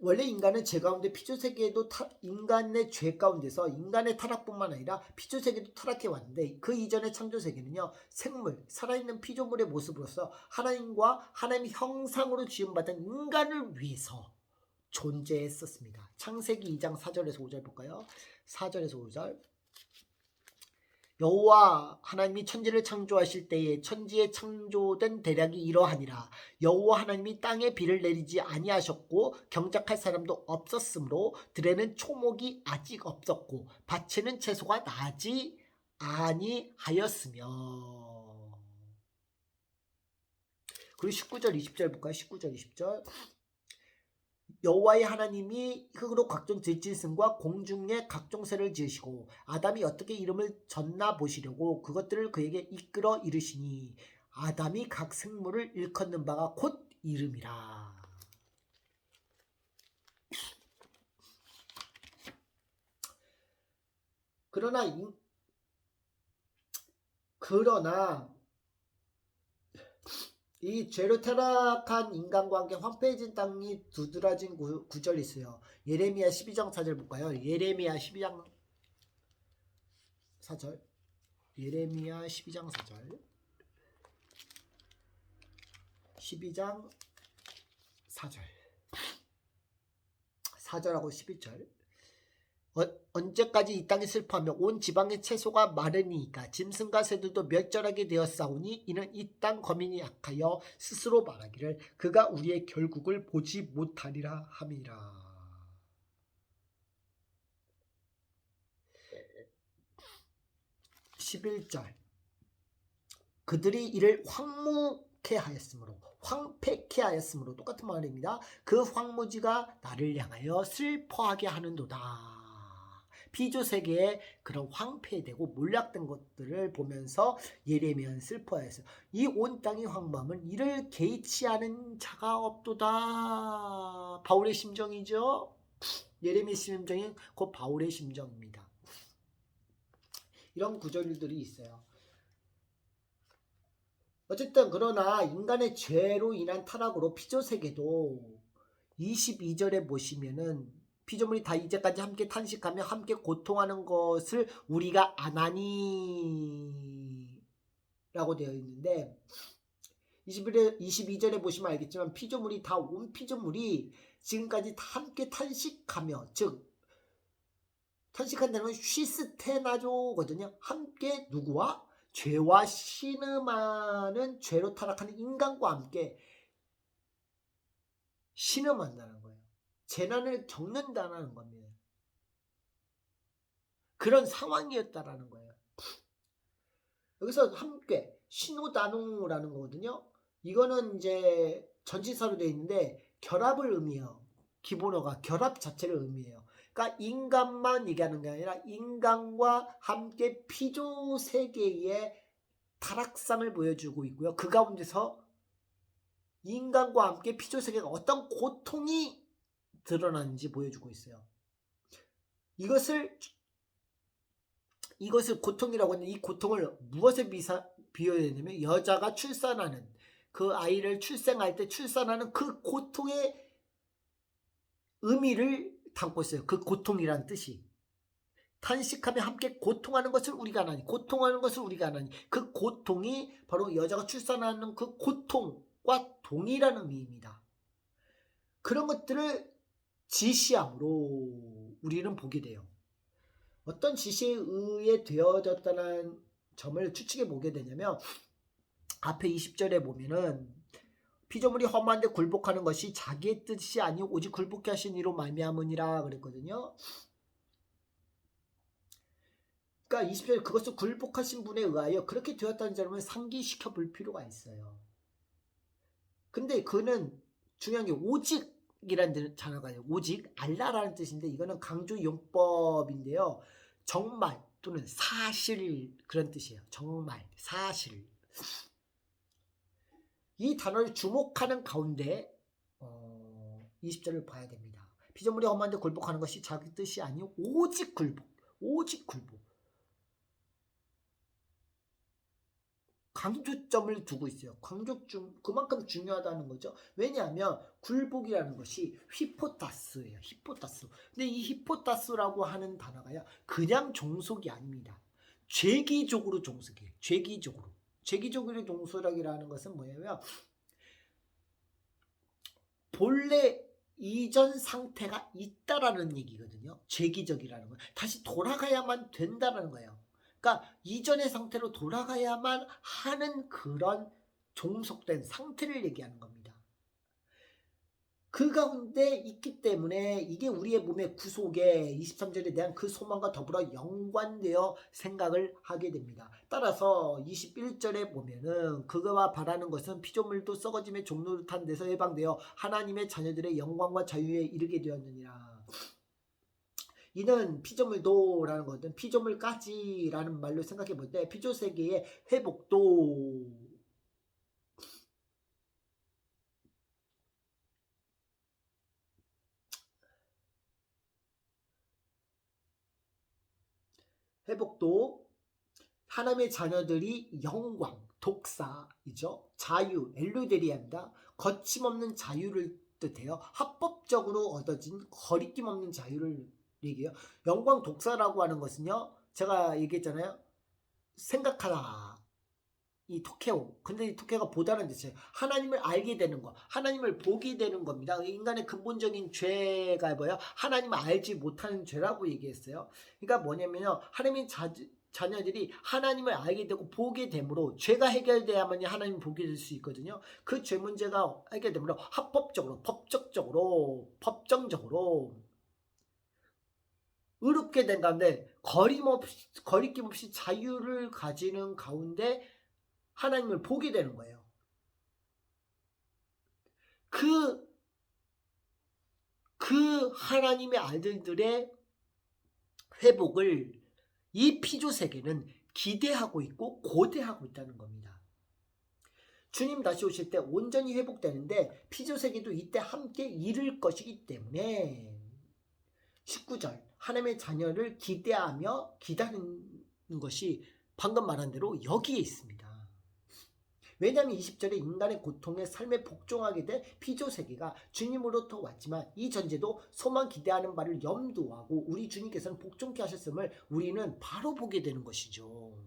원래 인간은 죄 가운데 피조세계에도 인간의 죄 가운데서 인간의 타락뿐만 아니라 피조세계도 타락해 왔는데 그 이전의 창조세계는요. 생물, 살아있는 피조물의 모습으로서 하나님과 하나님의 형상으로 지음받은 인간을 위해서 존재했었습니다. 창세기 2장 4절에서 5절 볼까요? 4절에서 5절. 여호와 하나님이 천지를 창조하실 때에 천지에 창조된 대략이 이러하니라. 여호와 하나님이 땅에 비를 내리지 아니하셨고 경작할 사람도 없었으므로 들에는 초목이 아직 없었고 밭에는 채소가 나지 아니하였으며. 그리고 19절 20절 볼까요? 19절 20절. 여호와의 하나님이 흙으로 각종 들짐승과 공중의 각종 새를 지으시고 아담이 어떻게 이름을 졌나 보시려고 그것들을 그에게 이끌어 이르시니 아담이 각 생물을 일컫는 바가 곧 이름이라. 그러나 이 죄로 타락한 인간과 함께 황폐해진 땅이 두드러진 구절이 있어요. 예레미야 12장 4절 볼까요? 예레미야 12장 4절. 예레미야 12장 4절. 12장 4절. 4절하고 11절. 언제까지 이 땅이 슬퍼하며 온 지방의 채소가 마르니까 짐승과 새들도 멸절하게 되었사오니 이는 이 땅 거민이 약하여 스스로 말하기를 그가 우리의 결국을 보지 못하리라 함이라. (11절) 그들이 이를 황무케 하였으므로 황폐케 하였으므로 똑같은 말입니다. 그 황무지가 나를 향하여 슬퍼하게 하는도다. 피조세계의 그런 황폐되고 몰락된 것들을 보면서 예레미야는 슬퍼했어요. 이 온 땅이 황무하면 이를 개의치 않은 자가 없도다. 바울의 심정이죠. 예레미야 심정이 곧 바울의 심정입니다. 이런 구절들이 있어요. 어쨌든 그러나 인간의 죄로 인한 타락으로 피조세계도 22절에 보시면은 피조물이 다 이제까지 함께 탄식하며 함께 고통하는 것을 우리가 아나니 라고 되어 있는데 22절에 보시면 알겠지만 피조물이 다 온 피조물이 지금까지 다 함께 탄식하며 즉 탄식한다는 건 쉬스테나조거든요. 함께 누구와? 죄와 신음하는 죄로 타락하는 인간과 함께 신음한다는 거예요. 재난을 겪는다는 겁니다. 그런 상황이었다라는 거예요. 여기서 함께 신호단호라는 거거든요. 이거는 이제 전치사로 되어 있는데 결합을 의미해요. 기본어가 결합 자체를 의미해요. 그러니까 인간만 얘기하는 게 아니라 인간과 함께 피조 세계의 타락상을 보여주고 있고요. 그 가운데서 인간과 함께 피조 세계가 어떤 고통이 드러나는지 보여주고 있어요. 이것을 고통이라고 하는 이 고통을 무엇에 비유해야 되냐면 여자가 출산하는 그 아이를 출생할 때 출산하는 그 고통의 의미를 담고 있어요. 그 고통이란 뜻이. 탄식하며 함께 고통하는 것을 우리가 아나니 고통하는 것을 우리가 아나니 그 고통이 바로 여자가 출산하는 그 고통과 동일한 의미입니다. 그런 것들을 지시함으로 우리는 보게 돼요. 어떤 지시에 의해 되어졌다는 점을 추측해 보게 되냐면 앞에 20절에 보면은 피조물이 험한데 굴복하는 것이 자기의 뜻이 아니오 오직 굴복케 하신 이로 말미암으니라 그랬거든요. 그러니까 20절 그것을 굴복하신 분에 의하여 그렇게 되었다는 점을 상기시켜 볼 필요가 있어요. 근데 그는 중요한 게 오직이라는 단어가요. 오직 알라라는 뜻인데 이거는 강조 용법인데요. 정말 또는 사실 그런 뜻이에요. 정말 사실. 이 단어를 주목하는 가운데 20절을 봐야 됩니다. 피조물이 험한데 굴복하는 것이 자기 뜻이 아니오 오직 굴복. 오직 굴복. 강조점을 두고 있어요. 그만큼 중요하다는 거죠. 왜냐하면 굴복이라는 것이 히포타스예요. 히포타스. 근데 이 히포타스라고 하는 단어가요, 그냥 종속이 아닙니다. 죄기적으로 종속이에요. 죄기적으로. 죄기적으로 종속이라는 것은 뭐냐면 본래 이전 상태가 있다라는 얘기거든요. 죄기적이라는 거. 다시 돌아가야만 된다라는 거예요. 그러니까 이전의 상태로 돌아가야만 하는 그런 종속된 상태를 얘기하는 겁니다. 그 가운데 있기 때문에 이게 우리의 몸의 구속에 23절에 대한 그 소망과 더불어 연관되어 생각을 하게 됩니다. 따라서 21절에 보면은 그가 바라는 것은 피조물도 썩어짐의 종노릇한 데서 해방되어 하나님의 자녀들의 영광과 자유에 이르게 되었느니라. 이는 피조물도라는 것은 피조물까지라는 말로 생각해 볼 때 피조세계의 회복도, 하나님의 자녀들이 영광, 독사이죠. 자유, 엘루데리아입니다. 거침없는 자유를 뜻해요. 합법적으로 얻어진 거리낌 없는 자유를 얘기해요. 영광, 독사라고 하는 것은요, 제가 얘기했잖아요. 생각하라. 이 토케오. 근데 이 토케오가 보다는 뜻이에요. 하나님을 알게 되는 거, 하나님을 보게 되는 겁니다. 인간의 근본적인 죄가 뭐예요? 하나님을 알지 못하는 죄라고 얘기했어요. 그러니까 뭐냐면요, 하나님의 자녀들이 하나님을 알게 되고 보게 되므로 죄가 해결돼야만이 하나님을 보게 될 수 있거든요. 그 죄 문제가 해결되므로 합법적으로, 법정적으로 의롭게 된 가운데 거리낌 없이 자유를 가지는 가운데 하나님을 보게 되는 거예요. 그 하나님의 아들들의 회복을 이 피조세계는 기대하고 있고 고대하고 있다는 겁니다. 주님 다시 오실 때 온전히 회복되는데 피조세계도 이때 함께 이룰 것이기 때문에 19절 하나님의 자녀를 기대하며 기다리는 것이 방금 말한 대로 여기에 있습니다. 왜냐하면 20절에 인간의 고통에 삶에 복종하게 된 피조세계가 주님으로부터 왔지만 이 전제도 소망 기대하는 바를 염두하고 우리 주님께서는 복종케 하셨음을 우리는 바로 보게 되는 것이죠.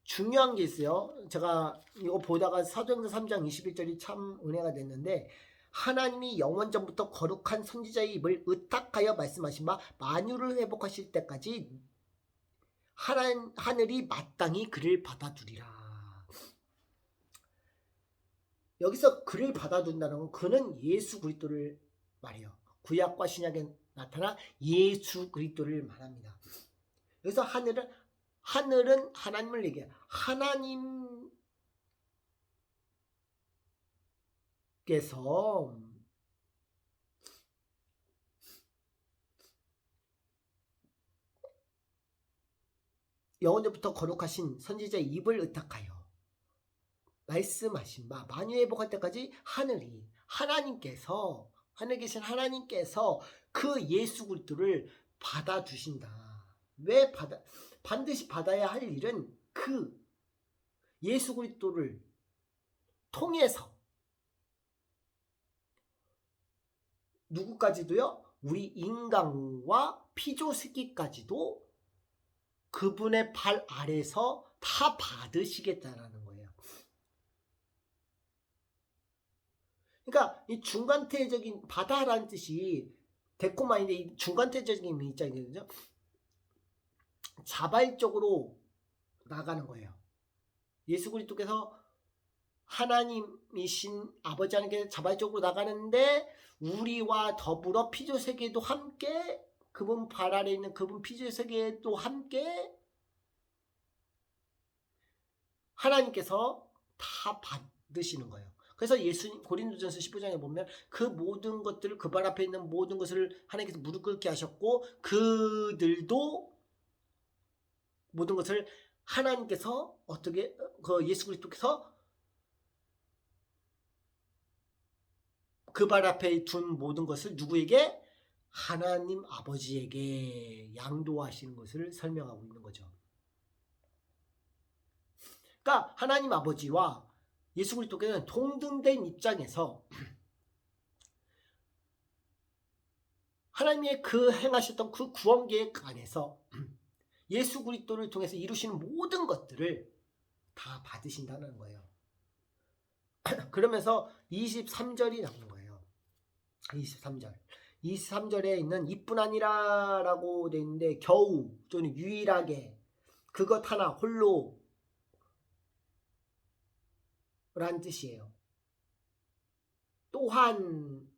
중요한 게 있어요. 제가 이거 보다가 사도행전 3장 21절이 참 은혜가 됐는데, 하나님이 영원전부터 거룩한 선지자의 입을 의탁하여 말씀하신 바 만유를 회복하실 때까지 하늘이 마땅히 그를 받아두리라. 여기서 그를 받아둔다는 건 그는 예수 그리스도를 말해요. 구약과 신약에 나타나 예수 그리스도를 말합니다. 여기서 하늘은 하나님을 얘기해요. 하나님께서 영원부터 거룩하신 선지자의 입을 의탁하여 말씀하신 바 만유에 회복할 때까지 하늘 계신 하나님께서 그 예수 그리스도를 받아주신다. 왜 반드시 받아야 할 일은 그 예수 그리스도를 통해서 누구까지도요? 우리 인간과 피조새끼까지도 그분의 발 아래서 다 받으시겠다라는 거예요. 그러니까 이 중간태적인 바다라는 뜻이 데코마인데 이 중간태적인 입장이거든요. 자발적으로 나가는 거예요. 예수 그리스도께서 하나님이신 아버지 하나님께 자발적으로 나가는데 우리와 더불어 피조세계도 함께 그분 발 아래 있는 그분 피조세계도 함께 하나님께서 다 받으시는 거예요. 그래서 예수님 고린도전서 15장에 보면 그 모든 것들을 그 발 앞에 있는 모든 것을 하나님께서 무릎 꿇게 하셨고 그들도 모든 것을 하나님께서 어떻게 그 예수 그리스도께서 그 발 앞에 둔 모든 것을 누구에게? 하나님 아버지에게 양도하시는 것을 설명하고 있는 거죠. 그러니까 하나님 아버지와 예수 그리스도께서는 동등된 입장에서 하나님의 그 행하셨던 그 구원 계획 안에서 예수 그리스도를 통해서 이루시는 모든 것들을 다 받으신다는 거예요. 그러면서 23절이 나오는 거예요. 23절. 23절에 있는 이뿐 아니라 라고 되어 있는데 겨우 또는 유일하게 그것 하나 홀로 란 뜻이에요. 또한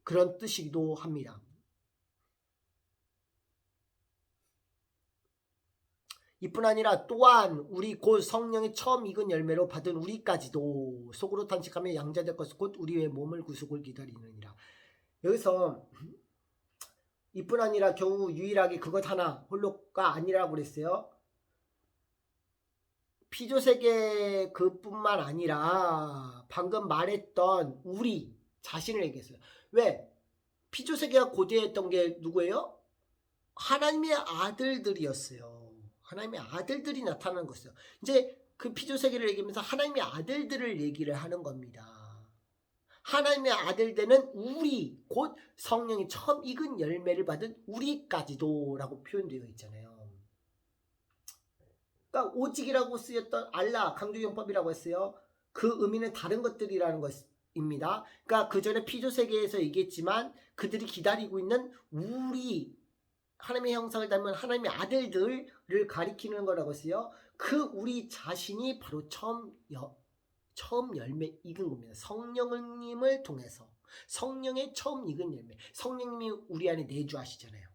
그런 뜻이기도 합니다. 이뿐 아니라 또한 우리 곧 성령의 처음 익은 열매로 받은 우리까지도 속으로 탄식하며 양자될 것을 곧 우리의 몸을 구속을 기다리느니라. 여기서 이뿐 아니라 겨우 유일하게 그것 하나 홀로가 아니라고 그랬어요. 피조세계 그뿐만 아니라 방금 말했던 우리 자신을 얘기했어요. 왜? 피조세계가 고대했던 게 누구예요? 하나님의 아들들이었어요. 하나님의 아들들이 나타나는 것이죠. 이제 그 피조세계를 얘기하면서 하나님의 아들들을 얘기를 하는 겁니다. 하나님의 아들 되는 우리, 곧 성령이 처음 익은 열매를 받은 우리까지도 라고 표현되어 있잖아요. 그러니까 오직이라고 쓰였던 알라, 강조용법이라고 했어요. 그 의미는 다른 것들이라는 것입니다. 그러니까 그 전에 피조세계에서 얘기했지만 그들이 기다리고 있는 우리, 하나님의 형상을 닮은 하나님의 아들들을 가리키는 거라고 했어요. 그 우리 자신이 바로 처음 열매 익은 겁니다. 성령님을 통해서 성령의 처음 익은 열매. 성령님이 우리 안에 내주하시잖아요.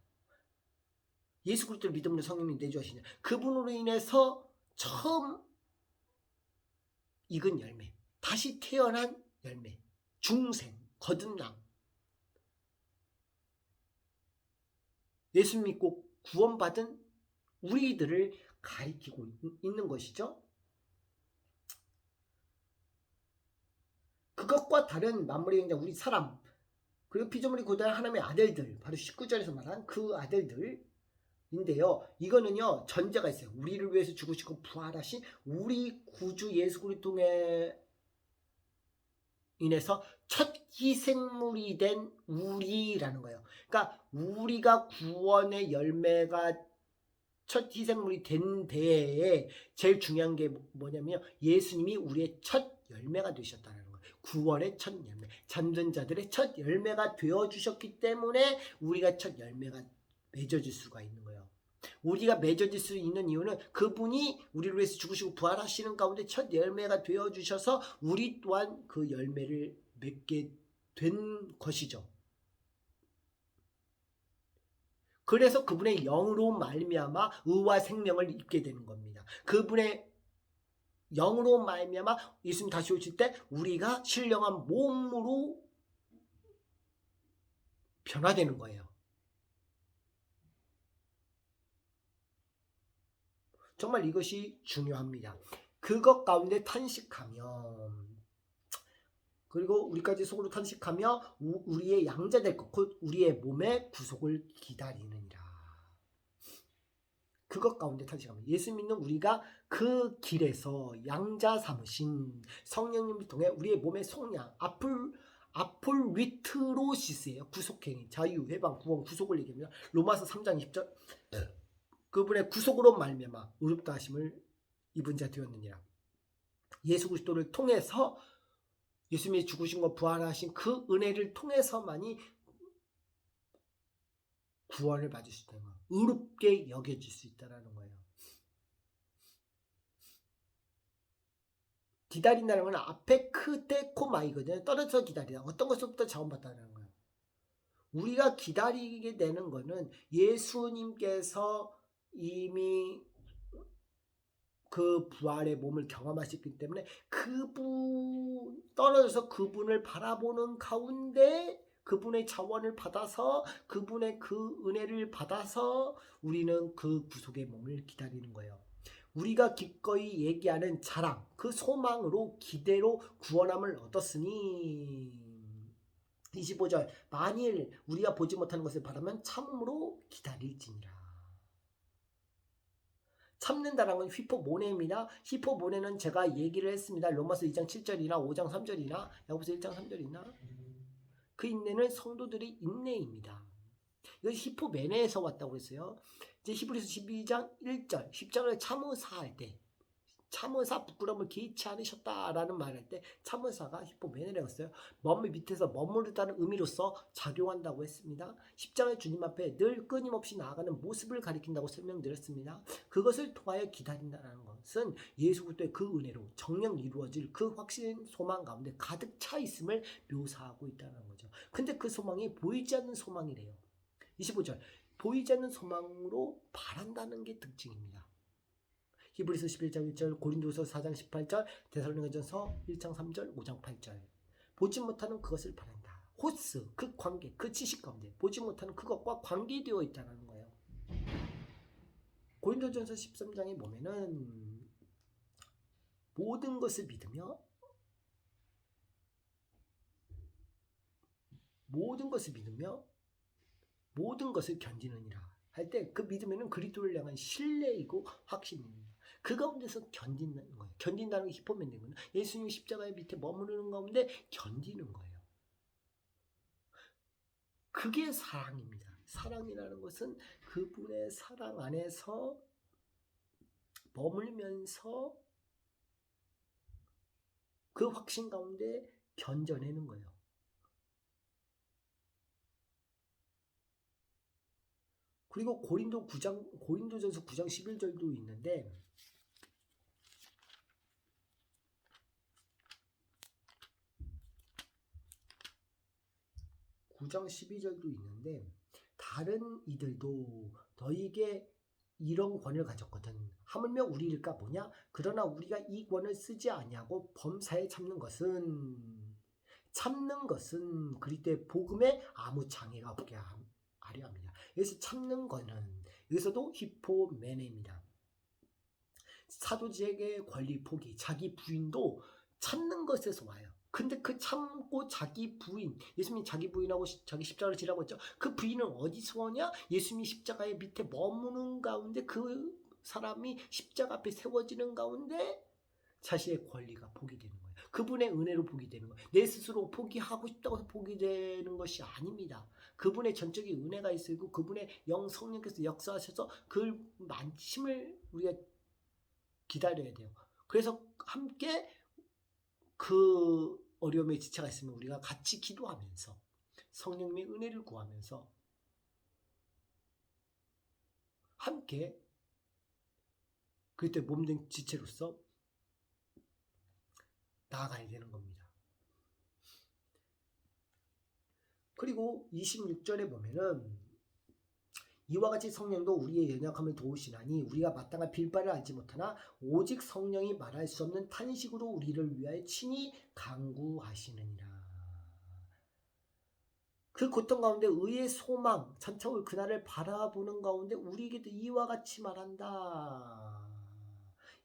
예수 그리스도를 믿음으로 성령님이 내주하시잖아요. 그분으로 인해서 처음 익은 열매, 다시 태어난 열매, 중생, 거듭남, 예수 믿고 구원받은 우리들을 가리키고 있는 것이죠. 그것과 다른 만물의 영장 우리 사람, 그리고 피조물이 고대한 하나님의 아들들, 바로 19절에서 말한 그 아들들인데요. 이거는요 전제가 있어요. 우리를 위해서 죽으시고 부활하신 우리 구주 예수 그리스도 인해서 첫 희생물이 된 우리라는 거예요. 그러니까 우리가 구원의 열매가 첫 희생물이 된 데에 제일 중요한 게 뭐냐면 예수님이 우리의 첫 열매가 되셨다는 거예요. 구원의 첫 열매, 잠든 자들의 첫 열매가 되어주셨기 때문에 우리가 첫 열매가 맺어질 수가 있는 거예요. 우리가 맺어질 수 있는 이유는 그분이 우리를 위해서 죽으시고 부활하시는 가운데 첫 열매가 되어주셔서 우리 또한 그 열매를 맺게 된 것이죠. 그래서 그분의 영으로 말미암아 의와 생명을 입게 되는 겁니다. 그분의 영으로 말미암아 예수님 다시 오실 때 우리가 신령한 몸으로 변화되는 거예요. 정말 이것이 중요합니다. 그것 가운데 탄식하며 그리고 우리까지 속으로 탄식하며 우리의 양자 될 것 곧 우리의 몸의 구속을 기다리느니라. 그것 가운데 탄식하며 예수 믿는 우리가 그 길에서 양자 삼으신 성령님을 통해 우리의 몸의 속량 아폴리트로시스예요. 구속행위, 자유, 해방, 구원, 구속을 얘기합니다. 로마서 3장 20절 그분의 구속으로 말미암아 의롭다 하심을 입은 자 되었느니라. 예수 그리스도를 통해서 예수님이 죽으신 것 부활하신 그 은혜를 통해서만이 구원을 받을 수 있다는 거예요. 의롭게 여겨질 수 있다는 거예요. 기다린다는 건 앞에 크테코마이거든요. 떨어져서 기다리다. 어떤 것부터 자원받다는 거예요. 우리가 기다리게 되는 거는 예수님께서 이미 그 부활의 몸을 경험하셨기 때문에 그분 떨어져서 그분을 바라보는 가운데 그분의 자원을 받아서 그분의 그 은혜를 받아서 우리는 그 구속의 몸을 기다리는 거예요. 우리가 기꺼이 얘기하는 자랑, 그 소망으로 기대로 구원함을 얻었으니 25절 만일 우리가 보지 못하는 것을 바라면 참으로 기다릴지니라. 참는다라는 건 휘포모네입니다. 휘포모네는 제가 얘기를 했습니다. 로마서 2장 7절이나 5장 3절이나 야고보서 1장 3절이나 그 인내는 성도들의 인내입니다. 이건 히포메네에서 왔다고 했어요. 이제 히브리서 12장 1절 십자가를 참으사할 때 참으사 부끄러움을 개의치 않으셨다라는 말할 때 참으사가 히포메네였어요. 머물 밑에서 머무르다는 의미로서 작용한다고 했습니다. 십자가의 주님 앞에 늘 끊임없이 나아가는 모습을 가리킨다고 설명드렸습니다. 그것을 통하여 기다린다는 것은 예수 그리스도의 그 은혜로 정령 이루어질 그 확신 소망 가운데 가득 차 있음을 묘사하고 있다는 거죠. 근데 그 소망이 보이지 않는 소망이래요. 25절 보이지 않는 소망으로 바란다는 게 특징입니다. 히브리서 11장 1절, 고린도서 4장 18절, 데살로니가전서 1장 3절, 5장 8절. 보지 못하는 그것을 바란다. 호스, 그 관계, 그 지식 가운데 보지 못하는 그것과 관계되어 있다는 거예요. 고린도전서 13장에 보면은 모든 것을 믿으며 모든 것을 견디느니라 할 때 그 믿음에는 그리스도를 향한 신뢰이고 확신입니다. 그 가운데서 견딘다는 거예요. 견딘다는 게 히포메네거든요. 예수님 십자가의 밑에 머무르는 가운데 견디는 거예요. 그게 사랑입니다. 사랑이라는 것은 그분의 사랑 안에서 머물면서 그 확신 가운데 견뎌내는 거예요. 그리고 고린도전서 9장 11절도 있는데 9장 12절도 있는데 다른 이들도 너희에게 이런 권을 가졌거든. 하물며 우리일까 뭐냐? 그러나 우리가 이 권을 쓰지 아니하고 범사에 참는 것은 그리스도의 복음에 아무 장애가 없게 하려 합니다. 여기서 참는 거는 여기서도 히포메네입니다. 사도직의 권리 포기, 자기 부인도 참는 것에서 와요. 근데 그 참고 자기 부인, 예수님이 자기 부인하고 자기 십자가를 지라고 했죠. 그 부인은 어디서 오냐? 예수님이 십자가의 밑에 머무는 가운데 그 사람이 십자가 앞에 세워지는 가운데 자신의 권리가 포기되는 거예요. 그분의 은혜로 포기되는 거예요. 내 스스로 포기하고 싶다고 해서 포기되는 것이 아닙니다. 그분의 전적인 은혜가 있고 그분의 영 성령께서 역사하셔서 그 만심을 우리가 기다려야 돼요. 그래서 함께 그 어려움에 지체가 있으면 우리가 같이 기도하면서 성령님의 은혜를 구하면서 함께 그때 몸된 지체로서 나아가야 되는 겁니다. 그리고 26절에 보면은 이와 같이 성령도 우리의 연약함을 도우시나니 우리가 마땅한 빌바를 알지 못하나 오직 성령이 말할 수 없는 탄식으로 우리를 위하여 친히 간구하시느니라. 그 고통 가운데 의의 소망, 전차올 그날을 바라보는 가운데 우리에게도 이와 같이 말한다.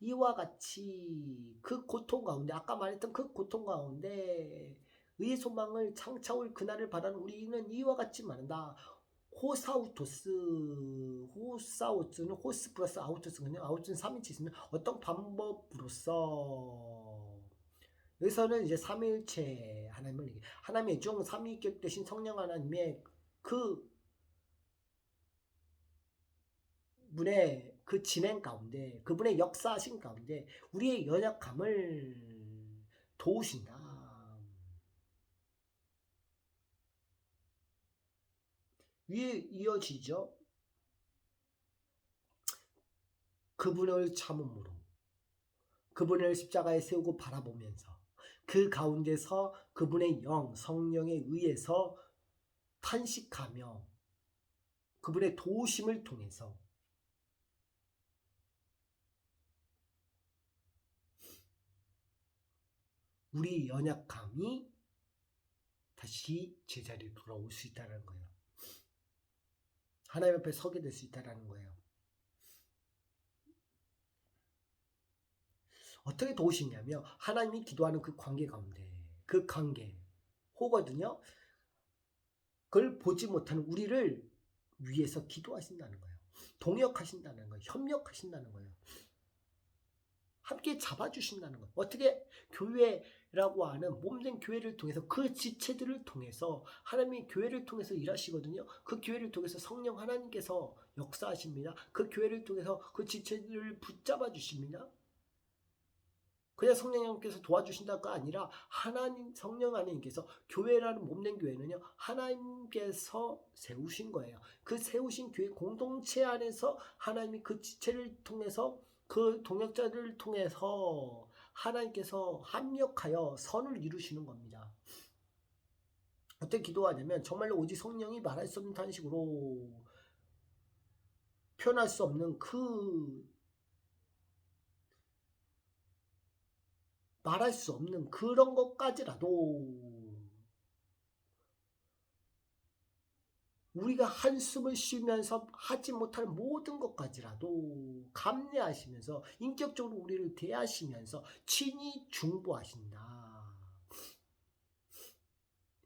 이와 같이 그 고통 가운데 아까 말했던 그 고통 가운데 의의 소망을 창차올 그날을 바라는 우리는 이와 같이 말한다. 호사우토스는 호스 플러스 아우토스거든요. 아우토는 3인칭 있으면 어떤 방법으로서 여기서는 이제 삼위일체 하나님을 얘기해. 하나님의 중 삼위격 대신 성령 하나님의 그 분의 그 진행 가운데 그분의 역사하신 가운데 우리의 연약함을 도우신다. 위에 이어지죠. 그분을 참음으로 그분을 십자가에 세우고 바라보면서 그 가운데서 그분의 영 성령에 의해서 탄식하며 그분의 도우심을 통해서 우리 연약함이 다시 제자리에 돌아올 수 있다는 거예요. 하나님 앞에 서게 될 수 있다는 거예요. 어떻게 도우시냐면 하나님이 기도하는 그 관계 가운데 그 관계 호거든요. 그걸 보지 못하는 우리를 위해서 기도하신다는 거예요. 동역하신다는 거예요. 협력하신다는 거예요. 함께 잡아주신다는 거예요. 어떻게? 교회라고 하는 몸된 교회를 통해서, 그 지체들을 통해서 하나님이 교회를 통해서 일하시거든요. 그 교회를 통해서 성령 하나님께서 역사하십니다. 그 교회를 통해서 그 지체들을 붙잡아 주십니다. 그냥 성령님께서 도와주신다가 아니라 하나님, 성령 하나님께서, 교회라는 몸된 교회는요, 하나님께서 세우신 거예요. 그 세우신 교회 공동체 안에서 하나님이 그 지체를 통해서, 그 동역자들을 통해서 하나님께서 합력하여 선을 이루시는 겁니다. 어떻게 기도하냐면 정말로 오직 성령이 말할 수 없는 탄식으로 표현할 수 없는 말할 수 없는 그런 것까지라도, 우리가 한숨을 쉬면서 하지 못할 모든 것까지라도 감내하시면서 인격적으로 우리를 대하시면서 친히 중보하신다.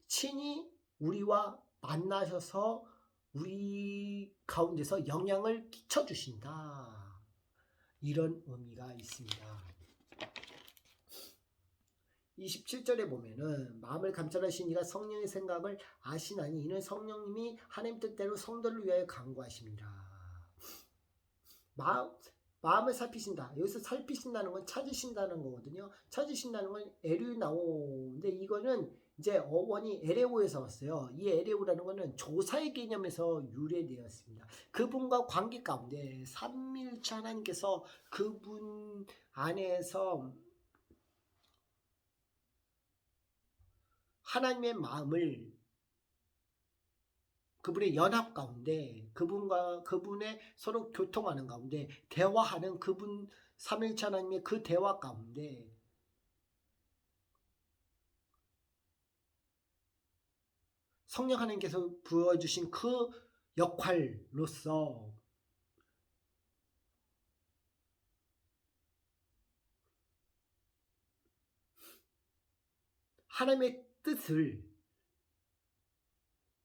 친히 우리와 만나셔서 우리 가운데서 영향을 끼쳐주신다. 이런 의미가 있습니다. 27절에 보면은 마음을 감찰하신 이가 성령의 생각을 아시나니 이는 성령님이 하나님 뜻대로 성도를 위하여 간구하십니다. 마음을 살피신다. 여기서 살피신다는 건 찾으신다는 거거든요. 찾으신다는 건 에르나오인데, 이거는 이제 어원이 에레오에서 왔어요. 이 에레오라는 거는 조사의 개념에서 유래되었습니다. 그분과 관계 가운데 삼위일체 하나님께서 그분 안에서 하나님의 마음을, 그분의 연합 가운데, 그분의 서로 교통하는 가운데, 대화하는 그분 삼일체 하나님의 그 대화 가운데 성령 하나님께서 부어주신 그 역할로서 하나님의 뜻을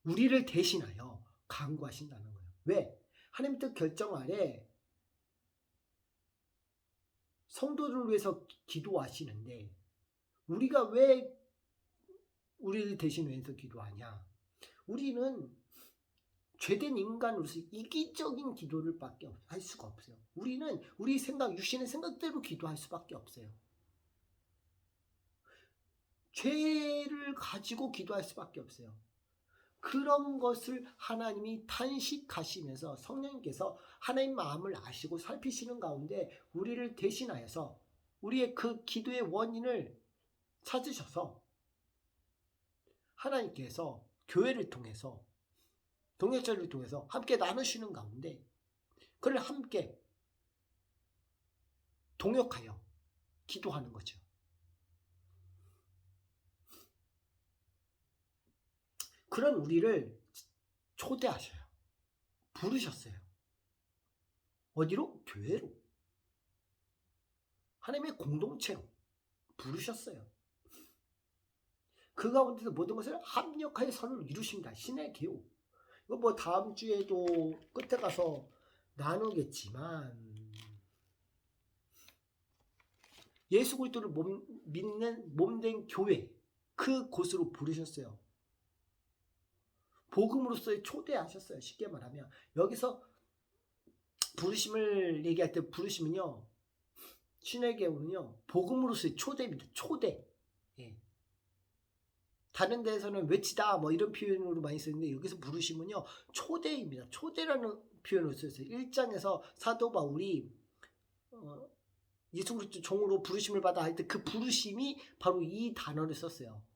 우리를 대신하여 간구하신다는 거예요. 왜? 하나님 뜻 결정 아래 성도를 위해서 기도하시는데, 우리가 왜 우리를 대신해서 기도하냐? 우리는 죄된 인간으로서 이기적인 기도를 밖에 할 수가 없어요. 우리는 우리 생각, 육신의 생각대로 기도할 수밖에 없어요. 죄를 가지고 기도할 수밖에 없어요. 그런 것을 하나님이 탄식하시면서 성령님께서 하나님 마음을 아시고 살피시는 가운데 우리를 대신하여서 우리의 그 기도의 원인을 찾으셔서 하나님께서 교회를 통해서, 동역자를 통해서 함께 나누시는 가운데 그를 함께 동역하여 기도하는 거죠. 그런 우리를 초대하셔요. 부르셨어요. 어디로? 교회로. 하나님의 공동체로 부르셨어요. 그 가운데서 모든 것을 합력하여 선을 이루십니다. 신의 계호. 이거 뭐 다음 주에도 끝에 가서 나누겠지만, 예수 그리스도를 믿는 몸된 교회, 그 곳으로 부르셨어요. 복음으로서의 초대하셨어요. 쉽게 말하면 여기서 부르심을 얘기할 때, 부르심은요, 신의 계호는요, 복음으로서의 초대입니다. 초대. 예. 다른 데에서는 외치다 뭐 이런 표현으로 많이 쓰는데, 여기서 부르심은요 초대입니다. 초대라는 표현을 썼어요. 1장에서 사도 바울이 예수 그리스도 종으로 부르심을 받아 할 때 그 부르심이 바로 이 단어를 썼어요.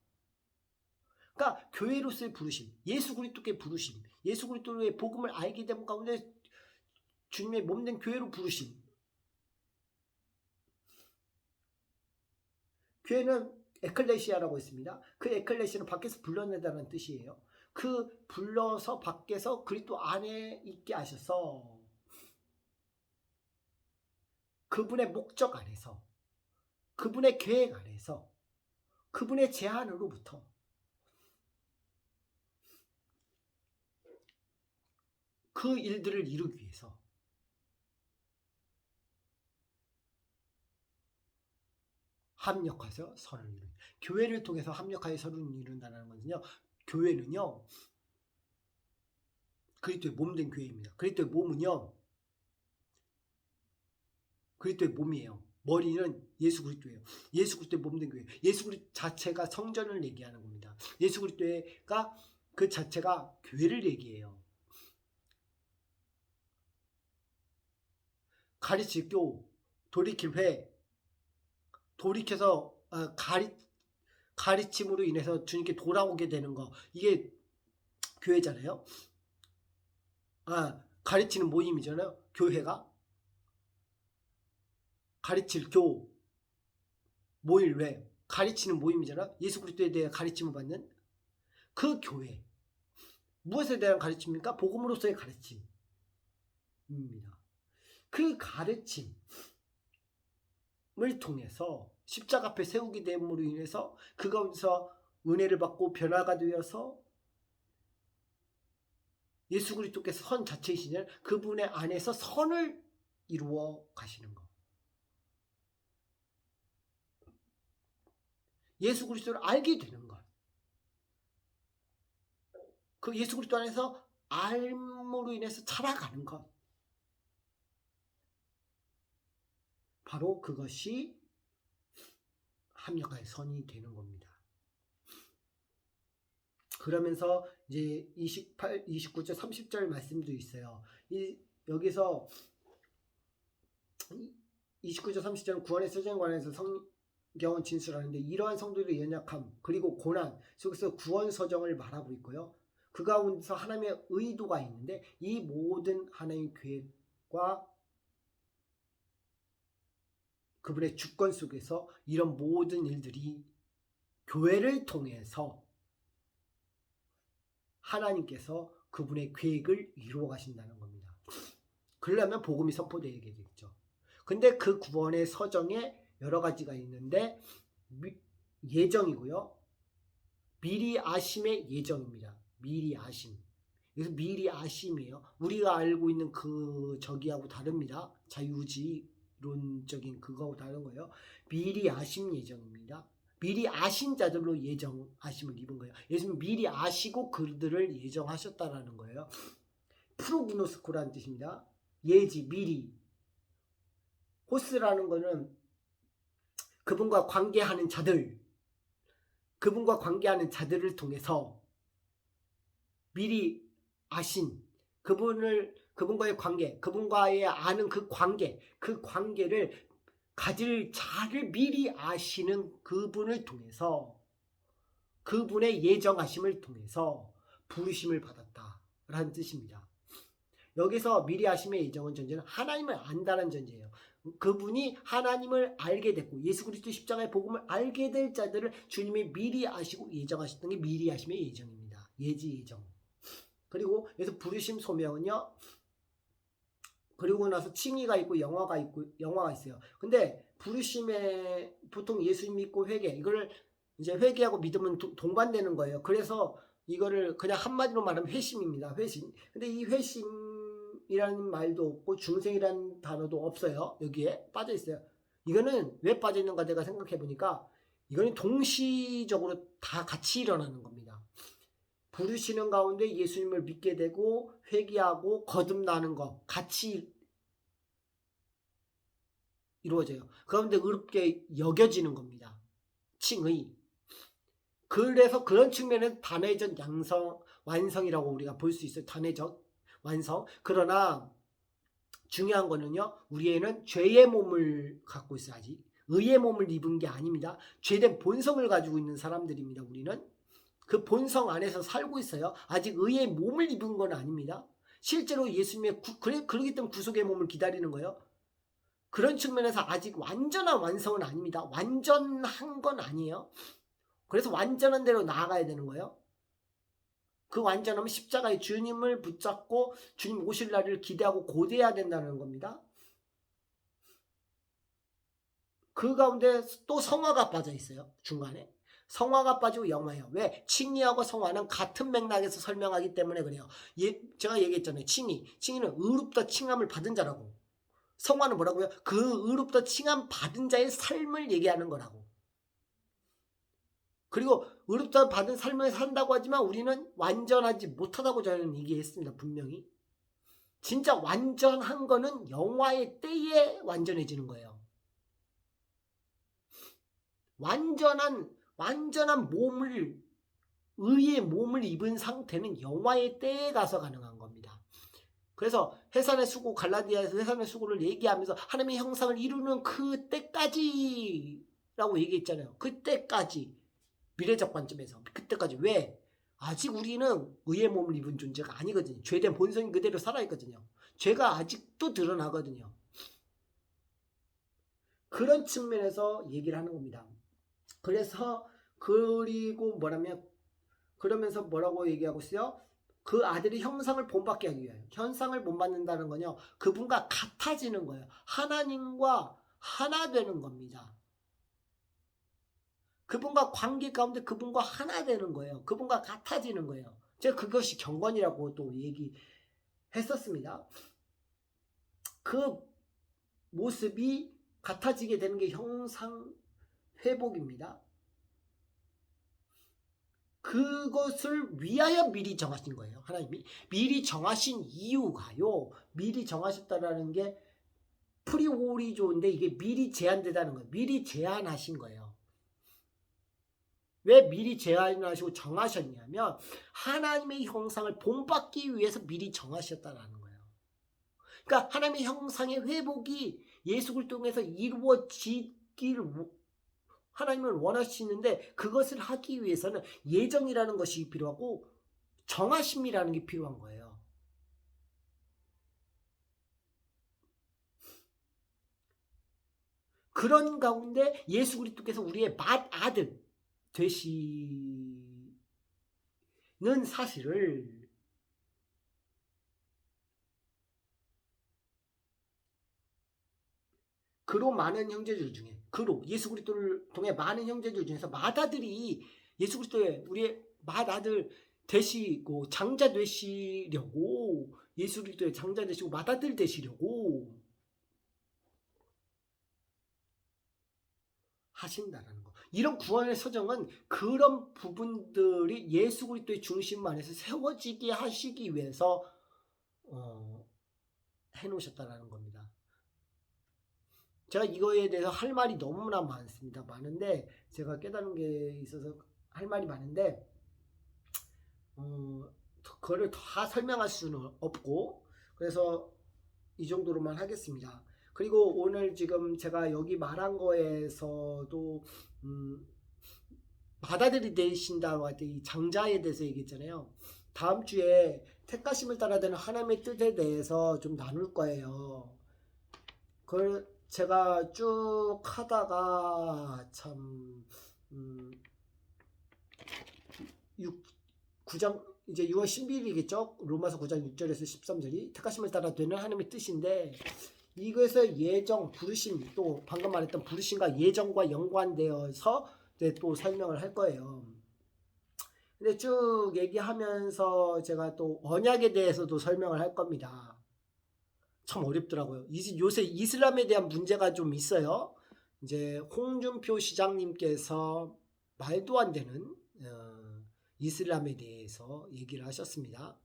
그러니까 교회로서의 부르심, 예수 그리스도의 부르심, 예수 그리스도의 복음을 알게 된 가운데 주님의 몸된 교회로 부르심. 교회는 에클레시아라고 있습니다. 그 에클레시아는 밖에서 불러내다는 뜻이에요. 그 불러서 밖에서 그리스도 안에 있게 하셔서 그분의 목적 안에서, 그분의 계획 안에서, 그분의 제안으로부터 그 일들을 이루기 위해서 합력해서 선을 이룬다. 교회를 통해서 합력하여 선을 이룬다는 것은요. 교회는요. 그리스도의 몸된 교회입니다. 그리스도의 몸은요. 그리스도의 몸이에요. 머리는 예수 그리스도예요. 예수 그리스도의 몸된 교회. 예수 그리스도 자체가 성전을 얘기하는 겁니다. 예수 그리스도가 그 자체가 교회를 얘기해요. 가르칠 교, 돌이킬 회, 돌이켜서 가르침으로 인해서 주님께 돌아오게 되는 거, 이게 교회잖아요. 가르치는 모임이잖아요. 교회가 가르칠 교, 모일 회, 가르치는 모임이잖아. 예수 그리스도에 대해 가르침을 받는 그 교회. 무엇에 대한 가르침입니까? 복음으로서의 가르침입니다. 그 가르침을 통해서 십자가 앞에 세우게 됨으로 인해서 그 가운데서 은혜를 받고 변화가 되어서 예수 그리스도께서 선 자체이시냐, 그분의 안에서 선을 이루어 가시는 것. 예수 그리스도를 알게 되는 것. 그 예수 그리스도 안에서 알므로 인해서 살아가는 것. 바로 그것이 합력의 선이 되는 겁니다. 그러면서 이제 29절 30절 말씀도 있어요. 여기서 29절 30절은 구원의 서정에 관해서 성경은 진술하는데, 이러한 성도들의 연약함 그리고 고난 속에서 구원 서정을 말하고 있고요. 그 가운데서 하나님의 의도가 있는데, 이 모든 하나님의 계획과 그분의 주권 속에서 이런 모든 일들이 교회를 통해서 하나님께서 그분의 계획을 이루어 가신다는 겁니다. 그러려면 복음이 선포되게 되겠죠. 근데 그 구원의 서정에 여러 가지가 있는데, 예정이고요. 미리 아심의 예정입니다. 미리 아심. 그래서 미리 아심이에요. 우리가 알고 있는 그 저기하고 다릅니다. 자유지론적인 그거하고 다른 거예요. 미리 아심 예정입니다. 미리 아신 자들로 예정하심을 입은 거예요. 예수님은 미리 아시고 그들을 예정하셨다라는 거예요. 프로그노스코라는 뜻입니다. 예지, 미리. 호스라는 거는 그분과 관계하는 자들, 그분과 관계하는 자들을 통해서 미리 아신 그분과의 관계, 그분과의 아는 그 관계를 가질 자를 미리 아시는 그분을 통해서, 그분의 예정하심을 통해서 부르심을 받았다라는 뜻입니다. 여기서 미리 아심의 예정은 전제는 하나님을 안다는 전제예요. 그분이 하나님을 알게 됐고 예수 그리스도 십자가의 복음을 알게 될 자들을 주님이 미리 아시고 예정하셨던 게 미리 아심의 예정입니다. 예지 예정. 그리고 여기서 부르심 소명은요, 그리고 나서 칭의가 있고 영화가 있어요. 근데 부르심에 보통 예수 믿고 회개, 이걸 이제 회개하고 믿으면 동반되는 거예요. 그래서 이거를 그냥 한마디로 말하면 회심입니다. 회심. 근데 이 회심이라는 말도 없고 중생이라는 단어도 없어요. 여기에 빠져 있어요. 이거는 왜 빠져 있는가 내가 생각해 보니까 이거는 동시적으로 다 같이 일어나는 겁니다. 부르시는 가운데 예수님을 믿게 되고 회개하고 거듭나는 거 같이 이루어져요. 그 가운데 의롭게 여겨지는 겁니다. 칭의. 그래서 그런 측면에서 단회적 완성이라고 우리가 볼 수 있어요. 단회적 완성. 그러나 중요한 거는요, 우리에는 죄의 몸을 갖고 있어야지 의의 몸을 입은 게 아닙니다. 죄된 본성을 가지고 있는 사람들입니다. 우리는 그 본성 안에서 살고 있어요. 아직 의의 몸을 입은 건 아닙니다. 실제로 예수님의 그렇기 때문에 구속의 몸을 기다리는 거예요. 그런 측면에서 아직 완전한 완성은 아닙니다. 완전한 건 아니에요. 그래서 완전한 대로 나아가야 되는 거예요. 그 완전하면 십자가의 주님을 붙잡고 주님 오실 날을 기대하고 고대해야 된다는 겁니다. 그 가운데 또 성화가 빠져 있어요. 중간에. 성화가 빠지고 영화예요. 왜? 칭의하고 성화는 같은 맥락에서 설명하기 때문에 그래요. 제가 얘기했잖아요. 칭의는 의롭다 칭함을 받은 자라고. 성화는 뭐라고요? 그 의롭다 칭함 받은 자의 삶을 얘기하는 거라고. 그리고 의롭다 받은 삶을 산다고 하지만 우리는 완전하지 못하다고 저는 얘기했습니다. 분명히. 진짜 완전한 거는 영화의 때에 완전해지는 거예요. 완전한 몸을, 의의 몸을 입은 상태는 영화의 때에 가서 가능한 겁니다. 그래서 해산의 수고, 갈라디아에서 해산의 수고를 얘기하면서 하나님의 형상을 이루는 그 때까지 라고 얘기했잖아요. 그때까지, 미래적 관점에서 그때까지. 왜? 아직 우리는 의의 몸을 입은 존재가 아니거든요. 죄된 본성이 그대로 살아있거든요. 죄가 아직도 드러나거든요. 그런 측면에서 얘기를 하는 겁니다. 그래서 그리고 그러면서 뭐라고 얘기하고 있어요? 그 아들이 형상을 본받게 하기 위하여. 형상을 본받는다는 건요, 그분과 같아지는 거예요. 하나님과 하나 되는 겁니다. 그분과 관계 가운데 그분과 하나 되는 거예요. 그분과 같아지는 거예요. 제가 그것이 경건이라고 또 얘기했었습니다. 그 모습이 같아지게 되는 게 형상 회복입니다. 그것을 위하여 미리 정하신 거예요. 하나님이 미리 정하신 이유가요, 미리 정하셨다라는 게 프리오리조인데 이게 미리 제한되다는 거예요. 미리 제한하신 거예요. 왜 미리 제한하시고 정하셨냐면 하나님의 형상을 본받기 위해서 미리 정하셨다는 거예요. 그러니까 하나님의 형상의 회복이 예수 그리스도를 통해서 이루어지기를 하나님을 원하시는데, 그것을 하기 위해서는 예정이라는 것이 필요하고 정하심이라는 게 필요한 거예요. 그런 가운데 예수 그리스도께서 우리의 맏아들 되시는 사실을 그로 많은 형제들 중에, 그로 예수 그리스도를 통해 많은 형제들 중에서 맏아들이 예수 그리스도의 우리의 맏아들 되시고 장자 되시려고, 예수 그리스도의 장자 되시고 맏아들 되시려고 하신다라는 거. 이런 구원의 서정은 그런 부분들이 예수 그리스도의 중심 안에서 세워지게 하시기 위해서 해놓으셨다라는 겁니다. 제가 이거에 대해서 할 말이 너무나 많습니다. 많은데 제가 깨달은 게 있어서 할 말이 많은데 그거를 다 설명할 수는 없고, 그래서 이 정도로만 하겠습니다. 그리고 오늘 지금 제가 여기 말한 거에서도 맏아들이 되신다고 할 때 이 장자에 대해서 얘기했잖아요. 다음 주에 택하심을 따라 되는 하나님의 뜻에 대해서 좀 나눌 거예요. 그걸 제가 쭉 하다가 참 9장 이제 6월 10일이겠죠. 로마서 9장 6절에서 13절이 택하심을 따라 되는 하나님의 뜻인데, 이것의 예정, 부르심, 또 방금 말했던 부르심과 예정과 연관되어서 또 설명을 할 거예요. 근데 쭉 얘기하면서 제가 또 언약에 대해서도 설명을 할 겁니다. 참 어렵더라고요. 요새 이슬람에 대한 문제가 좀 있어요. 이제 홍준표 시장님께서 말도 안 되는 이슬람에 대해서 얘기를 하셨습니다.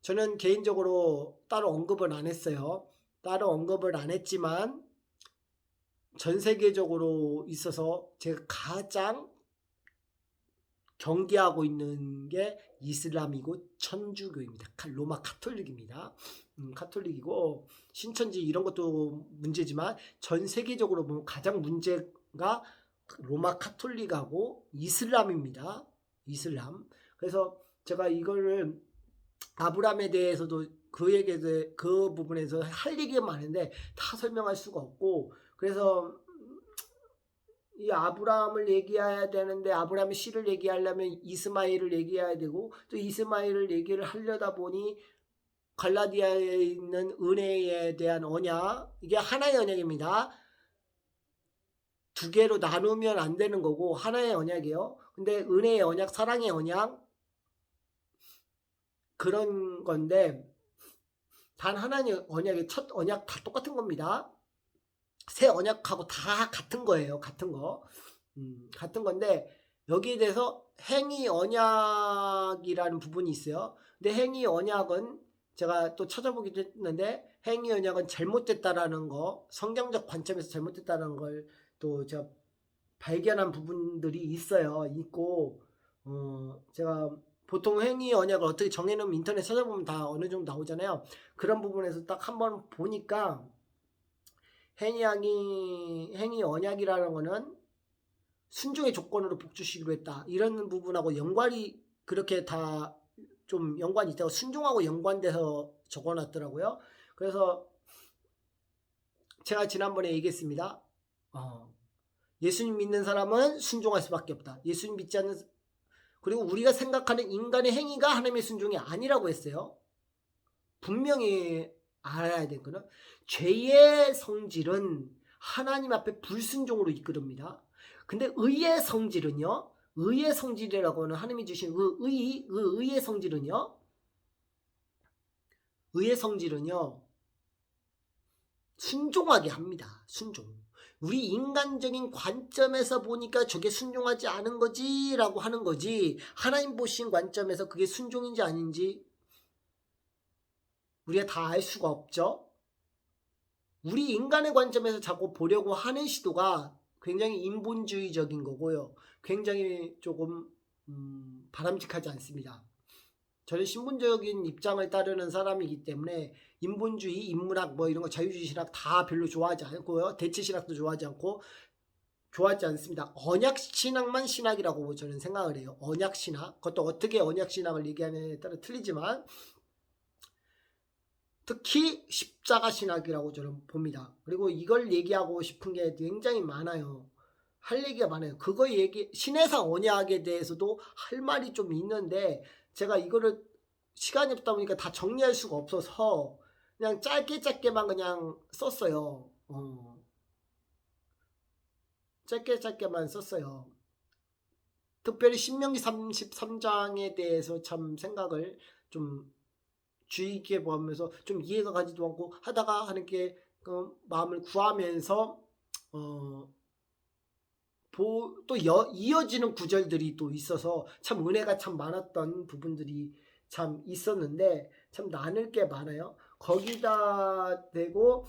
저는 개인적으로 따로 언급을 안 했어요. 따로 언급을 안 했지만 전 세계적으로 있어서 제가 가장 경계하고 있는 게 이슬람이고 천주교입니다. 로마 카톨릭입니다. 카톨릭이고 신천지 이런 것도 문제지만 전 세계적으로 보면 가장 문제가 로마 카톨릭하고 이슬람입니다. 이슬람. 그래서 제가 이거를 아브라함에 대해서도 그 부분에서 할 얘기가 많은데 다 설명할 수가 없고, 그래서 이 아브라함을 얘기해야 되는데 아브라함의 씨를 얘기하려면 이스마엘을 얘기해야 되고, 또 이스마엘을 얘기를 하려다 보니 갈라디아에 있는 은혜에 대한 언약, 이게 하나의 언약입니다. 두 개로 나누면 안 되는 거고 하나의 언약이에요. 근데 은혜의 언약, 사랑의 언약 그런 건데, 단 하나의 언약의 첫 언약 다 똑같은 겁니다. 새 언약하고 다 같은 거예요. 같은 거. 같은 건데 여기에 대해서 행위 언약이라는 부분이 있어요. 근데 행위 언약은 제가 또 찾아보기도 했는데 행위 언약은 잘못됐다라는 거, 성경적 관점에서 잘못됐다는 걸 또 제가 발견한 부분들이 있어요. 있고 제가 보통 행위 언약을 어떻게 정해놓으면 인터넷 찾아보면 다 어느 정도 나오잖아요. 그런 부분에서 딱 한번 보니까 행위 언약이라는 거는 순종의 조건으로 복 주시기로 했다. 이런 부분하고 연관이 그렇게 다 좀 연관이 있다고 순종하고 연관돼서 적어놨더라고요. 그래서 제가 지난번에 얘기했습니다. 예수님 믿는 사람은 순종할 수밖에 없다. 예수님 믿지 않는 그리고 우리가 생각하는 인간의 행위가 하나님의 순종이 아니라고 했어요. 분명히 알아야 될 거는 죄의 성질은 하나님 앞에 불순종으로 이끌습니다. 근데 의의 성질은요. 의의 성질이라고는 하나님이 주신 의의 성질은요. 의의 성질은요. 순종하게 합니다. 순종. 우리 인간적인 관점에서 보니까 저게 순종하지 않은 거지 라고 하는 거지 하나님 보신 관점에서 그게 순종인지 아닌지 우리가 다 알 수가 없죠. 우리 인간의 관점에서 자꾸 보려고 하는 시도가 굉장히 인본주의적인 거고요. 굉장히 조금 바람직하지 않습니다. 저는 신분적인 입장을 따르는 사람이기 때문에 인본주의, 인문학 뭐 이런 거 자유주의 신학 다 별로 좋아하지 않고요. 대체 신학도 좋아하지 않고 좋아하지 않습니다. 언약 신학만 신학이라고 저는 생각을 해요. 언약 신학. 그것도 어떻게 언약 신학을 얘기하느냐에 따라 틀리지만 특히 십자가 신학이라고 저는 봅니다. 그리고 이걸 얘기하고 싶은 게 굉장히 많아요. 할 얘기가 많아요. 그거 신해상 언약에 대해서도 할 말이 좀 있는데 제가 이거를 시간이 없다 보니까 다 정리할 수가 없어서 그냥 짧게만 그냥 썼어요. 짧게만 썼어요. 특별히 신명기 33장에 대해서 참 생각을 좀 주의 있게 보면서 좀 이해가 가지도 않고 하다가 하나님께 마음을 구하면서 또 이어지는 구절들이 또 있어서 참 은혜가 참 많았던 부분들이 참 있었는데 참 나눌 게 많아요. 거기다 대고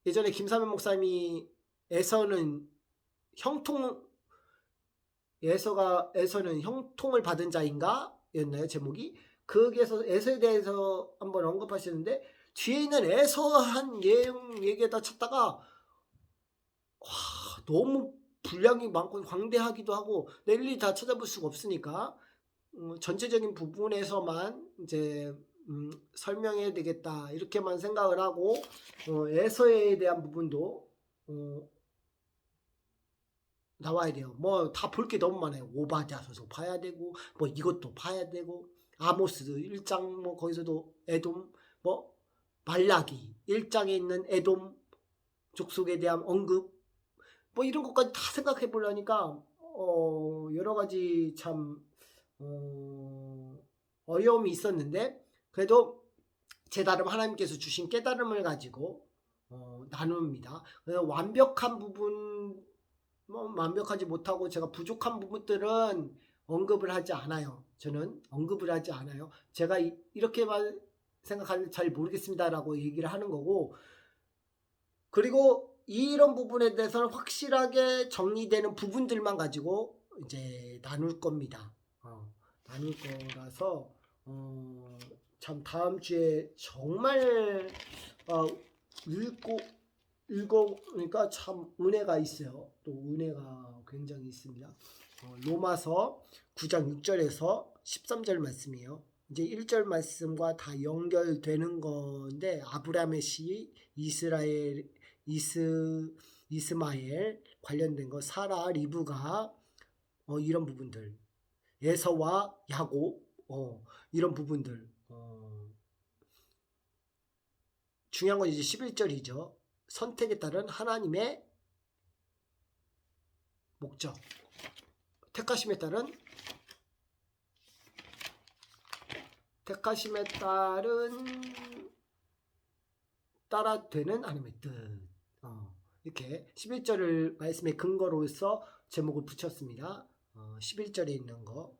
예전에 김사면 목사님이 에서는 형통을 받은 자인가 였나요 제목이. 거기에서 에서에 대해서 한번 언급하시는데 뒤에 있는 에서 한 내용 얘기에다 찾다가 너무 분량이 많고 광대하기도 하고 일일이 다 찾아볼 수가 없으니까 전체적인 부분에서만 이제 설명해야 되겠다 이렇게만 생각을 하고 에서에 대한 부분도 나와야 돼요. 뭐 다 볼 게 너무 많아요. 오바댜서도 봐야 되고 뭐 이것도 봐야 되고 아모스 1장 뭐 거기서도 에돔 뭐 말라기 1장에 있는 에돔 족속에 대한 언급 뭐 이런 것까지 다 생각해 보려니까 여러 가지 참 어려움이 있었는데 그래도 제 나름 하나님께서 주신 깨달음을 가지고 나눕니다. 완벽한 부분 완벽하지 못하고 제가 부족한 부분들은 언급을 하지 않아요. 저는 언급을 하지 않아요. 제가 이렇게만 생각하는데 잘 모르겠습니다라고 얘기를 하는 거고 그리고 이런 부분에 대해서는 확실하게 정리되는 부분들만 가지고 이제 나눌 겁니다. 나눌 거라서 참 다음 주에 정말 읽어보니까 참 은혜가 있어요. 또 은혜가 굉장히 있습니다. 로마서 9장 6절에서 13절 말씀이에요. 이제 1절 말씀과 다 연결되는 건데 아브라함의 씨, 이스마엘 관련된 거, 사라, 리브가 이런 부분들, 에서와 야곱 이런 부분들 중요한 건 이제 11절이죠. 선택에 따른 하나님의 목적, 택하심에 따라 되는 하나님의 뜻. 이렇게 11절을 말씀의 근거로서 제목을 붙였습니다. 11절에 있는 거.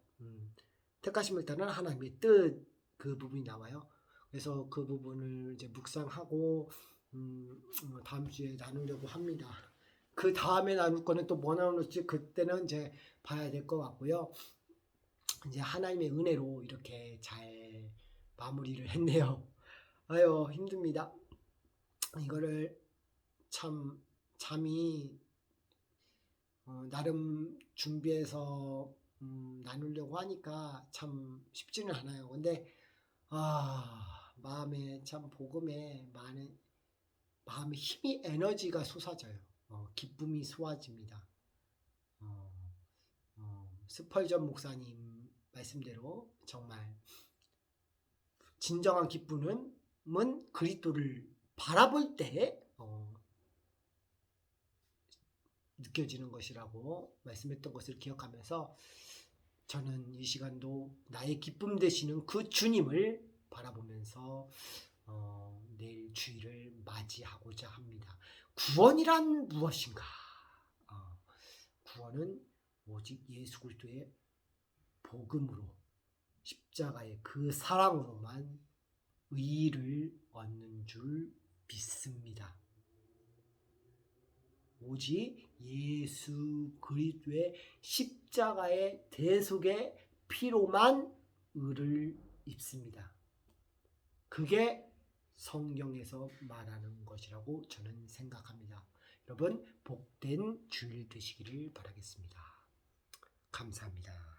택하심을 따른 하나님의 뜻, 그 부분이 나와요. 그래서 그 부분을 이제 묵상하고 다음 주에 나누려고 합니다. 그 다음에 나눌 거는 또 뭐 나눌지 그때는 이제 봐야 될 것 같고요. 이제 하나님의 은혜로 이렇게 잘 마무리를 했네요. 아유, 힘듭니다. 이거를 참 잠이 나름 준비해서 나누려고 하니까 참 쉽지는 않아요. 근데 마음에 참 복음에 많은 마음에 힘이 에너지가 솟아져요. 기쁨이 솟아집니다. 스펄전 목사님 말씀대로 정말 진정한 기쁨은 그리스도를 바라볼 때 느껴지는 것이라고 말씀했던 것을 기억하면서 저는 이 시간도 나의 기쁨 되시는 그 주님을 바라보면서 내일 주일을 맞이하고자 합니다. 구원이란 무엇인가? 구원은 오직 예수 그리스도의 복음으로 십자가의 그 사랑으로만 의를 얻는 줄 믿습니다. 오직 예수 그리스도의 십자가의 대속의 피로만 의를 입습니다. 그게 성경에서 말하는 것이라고 저는 생각합니다. 여러분 복된 주일 되시기를 바라겠습니다. 감사합니다.